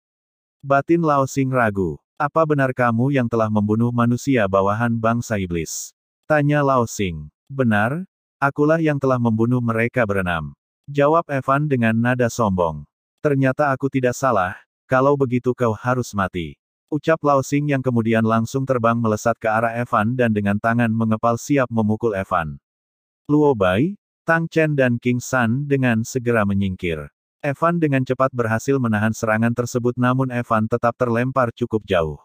Batin Lao Xing ragu. Apa benar kamu yang telah membunuh manusia bawahan bangsa iblis? Tanya Lao Xing. Benar, akulah yang telah membunuh mereka berenam. Jawab Evan dengan nada sombong. Ternyata aku tidak salah, kalau begitu kau harus mati. Ucap Lao Xing yang kemudian langsung terbang melesat ke arah Evan dan dengan tangan mengepal siap memukul Evan. Luo Bai, Tang Chen dan Qin San dengan segera menyingkir. Evan dengan cepat berhasil menahan serangan tersebut namun Evan tetap terlempar cukup jauh.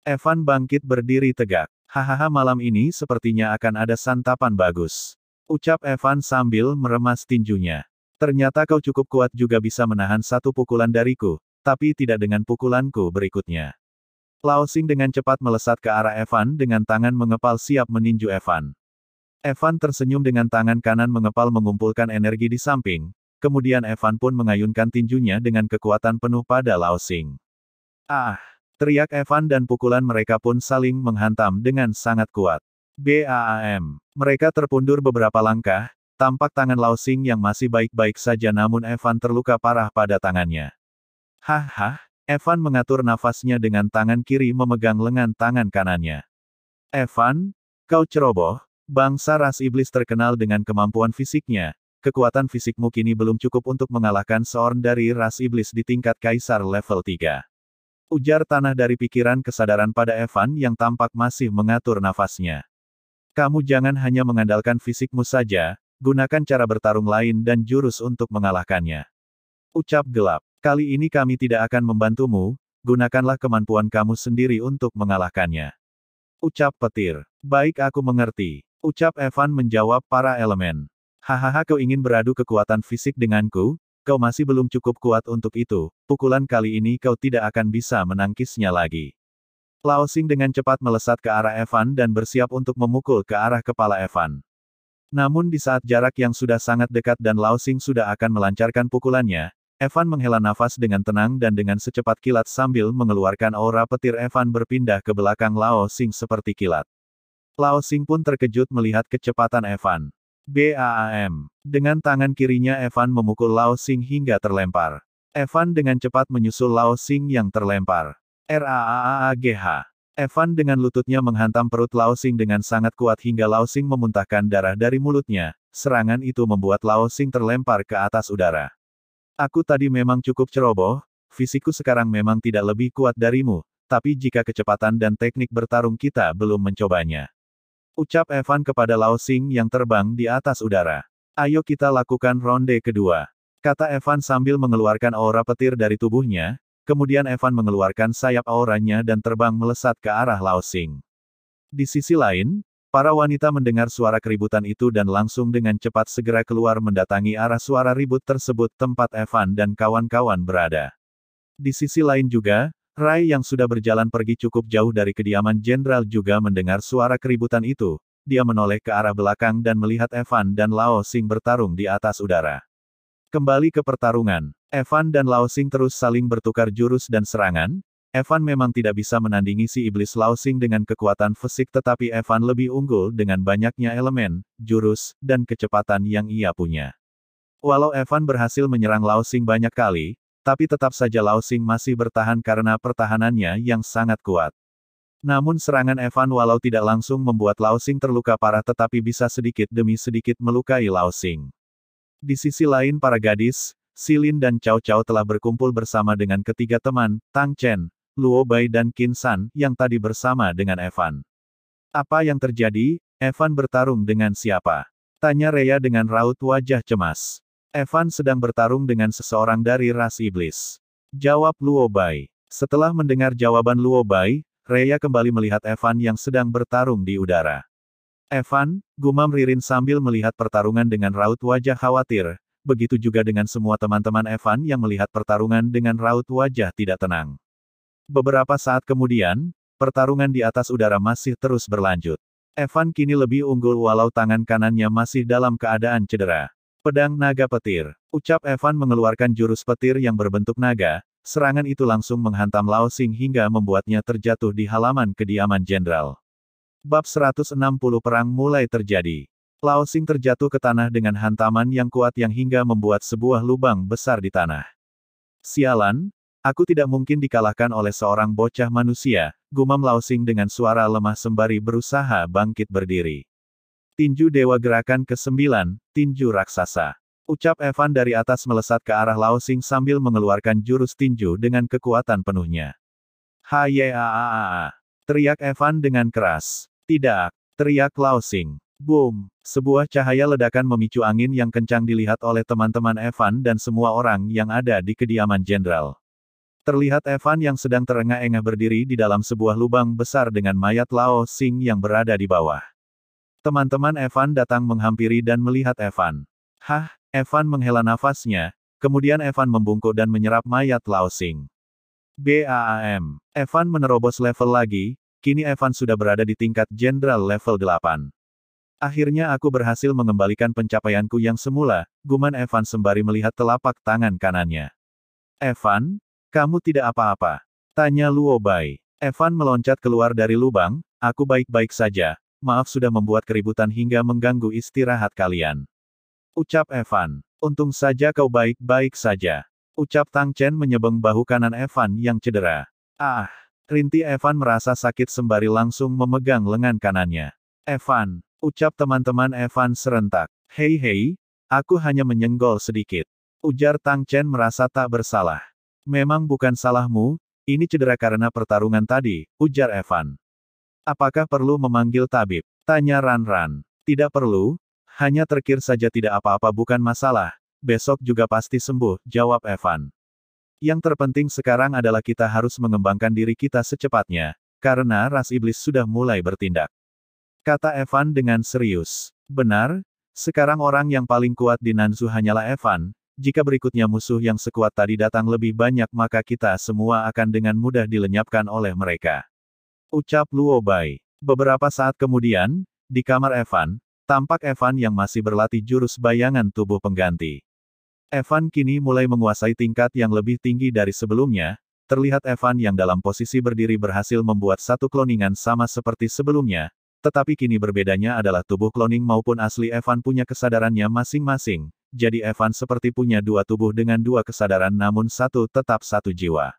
Evan bangkit berdiri tegak. Hahaha, malam ini sepertinya akan ada santapan bagus. Ucap Evan sambil meremas tinjunya. Ternyata kau cukup kuat juga bisa menahan 1 pukulan dariku, tapi tidak dengan pukulanku berikutnya. Lao Xing dengan cepat melesat ke arah Evan dengan tangan mengepal siap meninju Evan. Evan tersenyum dengan tangan kanan mengepal mengumpulkan energi di samping, kemudian Evan pun mengayunkan tinjunya dengan kekuatan penuh pada Lao Xing. Ah! Teriak Evan dan pukulan mereka pun saling menghantam dengan sangat kuat. BAAM! Mereka terpundur beberapa langkah, tampak tangan Lao Xing yang masih baik-baik saja namun Evan terluka parah pada tangannya. Hah? Evan mengatur nafasnya dengan tangan kiri memegang lengan tangan kanannya. Evan, kau ceroboh, bangsa ras iblis terkenal dengan kemampuan fisiknya, kekuatan fisikmu kini belum cukup untuk mengalahkan seorang dari ras iblis di tingkat kaisar level 3. Ujar tanah dari pikiran kesadaran pada Evan yang tampak masih mengatur nafasnya. Kamu jangan hanya mengandalkan fisikmu saja, gunakan cara bertarung lain dan jurus untuk mengalahkannya. Ucap gelap. Kali ini kami tidak akan membantumu, gunakanlah kemampuan kamu sendiri untuk mengalahkannya. Ucap petir. Baik, aku mengerti. Ucap Evan menjawab para elemen. Hahaha, kau ingin beradu kekuatan fisik denganku? Kau masih belum cukup kuat untuk itu, pukulan kali ini kau tidak akan bisa menangkisnya lagi. Lao Xing dengan cepat melesat ke arah Evan dan bersiap untuk memukul ke arah kepala Evan. Namun di saat jarak yang sudah sangat dekat dan Lao Xing sudah akan melancarkan pukulannya, Evan menghela nafas dengan tenang dan dengan secepat kilat sambil mengeluarkan aura petir Evan berpindah ke belakang Lao Xing seperti kilat. Lao Xing pun terkejut melihat kecepatan Evan. BAAM. Dengan tangan kirinya Evan memukul Lao Xing hingga terlempar. Evan dengan cepat menyusul Lao Xing yang terlempar. RAAAGH. Evan dengan lututnya menghantam perut Lao Xing dengan sangat kuat hingga Lao Xing memuntahkan darah dari mulutnya. Serangan itu membuat Lao Xing terlempar ke atas udara. Aku tadi memang cukup ceroboh, fisikku sekarang memang tidak lebih kuat darimu, tapi jika kecepatan dan teknik bertarung kita belum mencobanya. Ucap Evan kepada Lao Xing yang terbang di atas udara. Ayo kita lakukan ronde kedua. Kata Evan sambil mengeluarkan aura petir dari tubuhnya, kemudian Evan mengeluarkan sayap auranya dan terbang melesat ke arah Lao Xing. Di sisi lain, para wanita mendengar suara keributan itu dan langsung dengan cepat segera keluar mendatangi arah suara ribut tersebut tempat Evan dan kawan-kawan berada. Di sisi lain juga, Rai yang sudah berjalan pergi cukup jauh dari kediaman jenderal juga mendengar suara keributan itu. Dia menoleh ke arah belakang dan melihat Evan dan Lao Xing bertarung di atas udara. Kembali ke pertarungan, Evan dan Lao Xing terus saling bertukar jurus dan serangan. Evan memang tidak bisa menandingi si iblis Lao Xing dengan kekuatan fisik tetapi Evan lebih unggul dengan banyaknya elemen, jurus, dan kecepatan yang ia punya. Walau Evan berhasil menyerang Lao Xing banyak kali, tapi tetap saja Lao Xing masih bertahan karena pertahanannya yang sangat kuat. Namun serangan Evan walau tidak langsung membuat Lao Xing terluka parah tetapi bisa sedikit demi sedikit melukai Lao Xing. Di sisi lain para gadis, Silin dan Cao Cao telah berkumpul bersama dengan ketiga teman, Tang Chen, Luo Bai dan Qin San, yang tadi bersama dengan Evan. Apa yang terjadi? Evan bertarung dengan siapa? Tanya Rhea dengan raut wajah cemas. Evan sedang bertarung dengan seseorang dari ras iblis. Jawab Luo Bai. Setelah mendengar jawaban Luo Bai, Rhea kembali melihat Evan yang sedang bertarung di udara. Evan, gumam Ririn sambil melihat pertarungan dengan raut wajah khawatir, begitu juga dengan semua teman-teman Evan yang melihat pertarungan dengan raut wajah tidak tenang. Beberapa saat kemudian, pertarungan di atas udara masih terus berlanjut. Evan kini lebih unggul walau tangan kanannya masih dalam keadaan cedera. Pedang naga petir. Ucap Evan mengeluarkan jurus petir yang berbentuk naga, serangan itu langsung menghantam Lao Xing hingga membuatnya terjatuh di halaman kediaman jenderal. Bab 160 perang mulai terjadi. Lao Xing terjatuh ke tanah dengan hantaman yang kuat yang hingga membuat sebuah lubang besar di tanah. Sialan! Aku tidak mungkin dikalahkan oleh seorang bocah manusia, gumam Lao Xing dengan suara lemah sembari berusaha bangkit berdiri. Tinju Dewa Gerakan ke-9, Tinju Raksasa. Ucap Evan dari atas melesat ke arah Lao Xing sambil mengeluarkan jurus tinju dengan kekuatan penuhnya. Hayeaaaa! Teriak Evan dengan keras. Tidak! Teriak Lao Xing. Boom! Sebuah cahaya ledakan memicu angin yang kencang dilihat oleh teman-teman Evan dan semua orang yang ada di kediaman jenderal. Terlihat Evan yang sedang terengah-engah berdiri di dalam sebuah lubang besar dengan mayat Lao Xing yang berada di bawah. Teman-teman Evan datang menghampiri dan melihat Evan. Hah, Evan menghela nafasnya, kemudian Evan membungkuk dan menyerap mayat Lao Xing. BAAM. Evan menerobos level lagi, kini Evan sudah berada di tingkat jenderal level 8. Akhirnya aku berhasil mengembalikan pencapaianku yang semula, guman Evan sembari melihat telapak tangan kanannya. Evan? Kamu tidak apa-apa? Tanya Luo Bai. Evan meloncat keluar dari lubang, aku baik-baik saja, maaf sudah membuat keributan hingga mengganggu istirahat kalian. Ucap Evan. Untung saja kau baik-baik saja. Ucap Tang Chen menyebeng bahu kanan Evan yang cedera. Ah! Rinti Evan merasa sakit sembari langsung memegang lengan kanannya. Evan. Ucap teman-teman Evan serentak. Hei, aku hanya menyenggol sedikit. Ujar Tang Chen merasa tak bersalah. Memang bukan salahmu, ini cedera karena pertarungan tadi, ujar Evan. Apakah perlu memanggil tabib? Tanya Ran. Tidak perlu, hanya terkir saja tidak apa-apa bukan masalah, besok juga pasti sembuh, jawab Evan. Yang terpenting sekarang adalah kita harus mengembangkan diri kita secepatnya, karena ras iblis sudah mulai bertindak. Kata Evan dengan serius. Benar, sekarang orang yang paling kuat di Nanzu hanyalah Evan. Jika berikutnya musuh yang sekuat tadi datang lebih banyak maka kita semua akan dengan mudah dilenyapkan oleh mereka. Ucap Luo Bai. Beberapa saat kemudian, di kamar Evan, tampak Evan yang masih berlatih jurus bayangan tubuh pengganti. Evan kini mulai menguasai tingkat yang lebih tinggi dari sebelumnya. Terlihat Evan yang dalam posisi berdiri berhasil membuat satu kloningan sama seperti sebelumnya. Tetapi kini berbedanya adalah tubuh kloning maupun asli Evan punya kesadarannya masing-masing. Jadi Evan seperti punya dua tubuh dengan dua kesadaran namun satu tetap satu jiwa.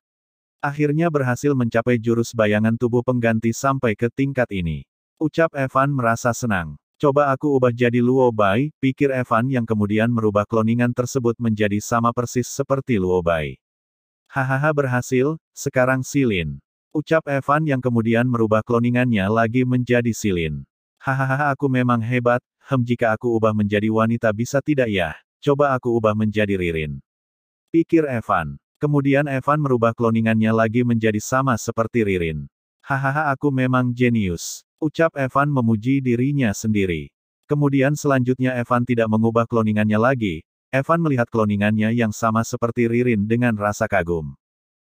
Akhirnya berhasil mencapai jurus bayangan tubuh pengganti sampai ke tingkat ini. Ucap Evan merasa senang. Coba aku ubah jadi Luo Bai, pikir Evan yang kemudian merubah kloningan tersebut menjadi sama persis seperti Luo Bai. Hahaha berhasil, sekarang Silin. Ucap Evan yang kemudian merubah kloningannya lagi menjadi Silin. Hahaha aku memang hebat, jika aku ubah menjadi wanita bisa tidak ya? Coba aku ubah menjadi Ririn. Pikir Evan. Kemudian Evan merubah kloningannya lagi menjadi sama seperti Ririn. Hahaha aku memang jenius. Ucap Evan memuji dirinya sendiri. Kemudian selanjutnya Evan tidak mengubah kloningannya lagi. Evan melihat kloningannya yang sama seperti Ririn dengan rasa kagum.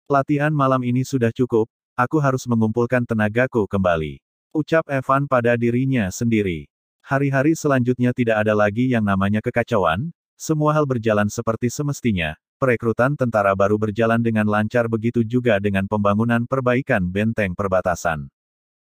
Latihan malam ini sudah cukup, aku harus mengumpulkan tenagaku kembali. Ucap Evan pada dirinya sendiri. Hari-hari selanjutnya tidak ada lagi yang namanya kekacauan, semua hal berjalan seperti semestinya, perekrutan tentara baru berjalan dengan lancar begitu juga dengan pembangunan perbaikan benteng perbatasan.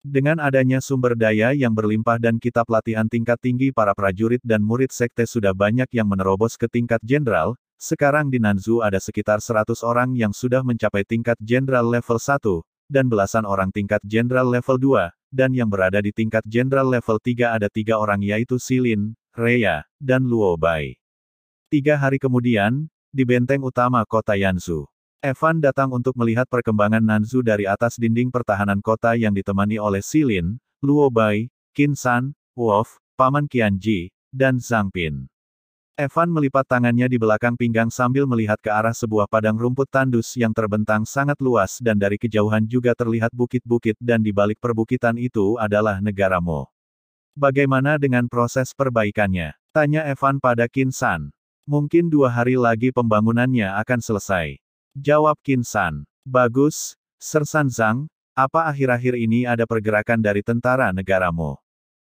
Dengan adanya sumber daya yang berlimpah dan kitab latihan tingkat tinggi para prajurit dan murid sekte sudah banyak yang menerobos ke tingkat jenderal, sekarang di Nanzhou ada sekitar 100 orang yang sudah mencapai tingkat jenderal level 1, dan belasan orang tingkat jenderal level 2, dan yang berada di tingkat jenderal level 3 ada 3 orang yaitu Silin, Rhea, dan Luo Bai. 3 hari kemudian, di benteng utama kota Yanzhou. Evan datang untuk melihat perkembangan Nanzhou dari atas dinding pertahanan kota yang ditemani oleh Silin, Luo Bai, Qin San, Wolf, Paman Qianji, dan Zhang Pin. Evan melipat tangannya di belakang pinggang sambil melihat ke arah sebuah padang rumput tandus yang terbentang sangat luas dan dari kejauhan juga terlihat bukit-bukit dan di balik perbukitan itu adalah negara Mo. Bagaimana dengan proses perbaikannya? Tanya Evan pada Qin San. Mungkin 2 hari lagi pembangunannya akan selesai. Jawab Qin San. Bagus, Sersan Zhang, apa akhir-akhir ini ada pergerakan dari tentara negara Mo?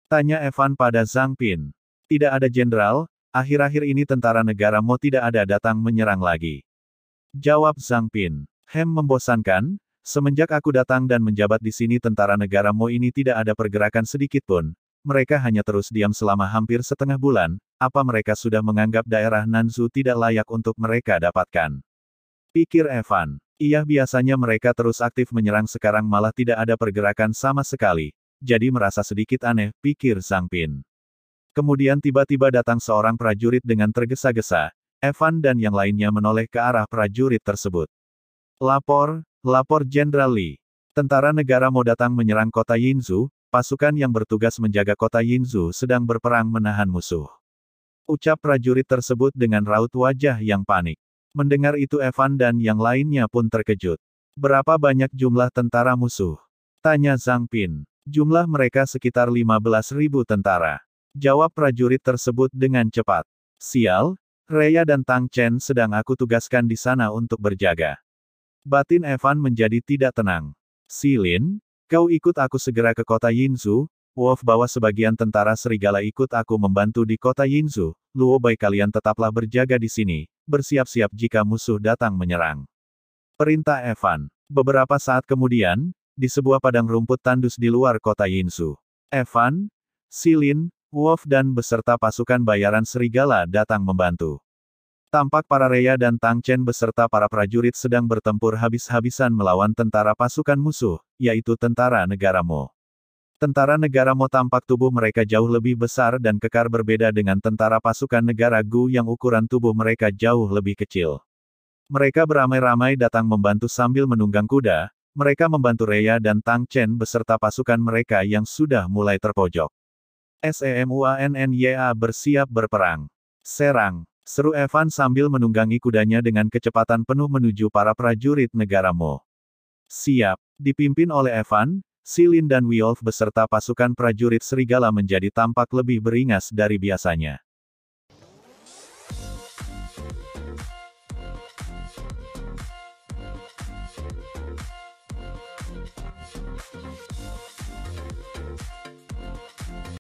Tanya Evan pada Zhang Pin. Tidak ada jenderal, akhir-akhir ini tentara negara Mo tidak ada datang menyerang lagi. Jawab Zhang Pin. Membosankan, semenjak aku datang dan menjabat di sini tentara negara Mo ini tidak ada pergerakan sedikit pun. Mereka hanya terus diam selama hampir setengah bulan, apa mereka sudah menganggap daerah Nanzhou tidak layak untuk mereka dapatkan? Pikir Evan. Iya biasanya mereka terus aktif menyerang sekarang malah tidak ada pergerakan sama sekali. Jadi merasa sedikit aneh, pikir Zhang Pin. Kemudian tiba-tiba datang seorang prajurit dengan tergesa-gesa. Evan dan yang lainnya menoleh ke arah prajurit tersebut. Lapor Jenderal Li. Tentara negara Mo datang menyerang kota Yinzhou, pasukan yang bertugas menjaga kota Yinzhou sedang berperang menahan musuh. Ucap prajurit tersebut dengan raut wajah yang panik. Mendengar itu Evan dan yang lainnya pun terkejut. Berapa banyak jumlah tentara musuh? Tanya Zhang Pin. Jumlah mereka sekitar 15.000 tentara. Jawab prajurit tersebut dengan cepat. Sial, Rhea dan Tang Chen sedang aku tugaskan di sana untuk berjaga. Batin Evan menjadi tidak tenang. Silin, kau ikut aku segera ke kota Yinzhou. Wolf bawa sebagian tentara serigala ikut aku membantu di kota Yinzhou. Luo Bai kalian tetaplah berjaga di sini, bersiap-siap jika musuh datang menyerang. Perintah Evan. Beberapa saat kemudian, di sebuah padang rumput tandus di luar kota Yinzhou. Evan, Silin, Wolf dan beserta pasukan bayaran serigala datang membantu. Tampak para Rhea dan Tang Chen beserta para prajurit sedang bertempur habis-habisan melawan tentara pasukan musuh, yaitu tentara negara Mo. Tentara negara Mo tampak tubuh mereka jauh lebih besar dan kekar berbeda dengan tentara pasukan negara Gu yang ukuran tubuh mereka jauh lebih kecil. Mereka beramai-ramai datang membantu sambil menunggang kuda, mereka membantu Rhea dan Tang Chen beserta pasukan mereka yang sudah mulai terpojok. Semuanya bersiap berperang. Serang, seru Evan sambil menunggangi kudanya dengan kecepatan penuh menuju para prajurit negara Mo. Siap, dipimpin oleh Evan, Silin dan Wolf beserta pasukan prajurit serigala menjadi tampak lebih beringas dari biasanya.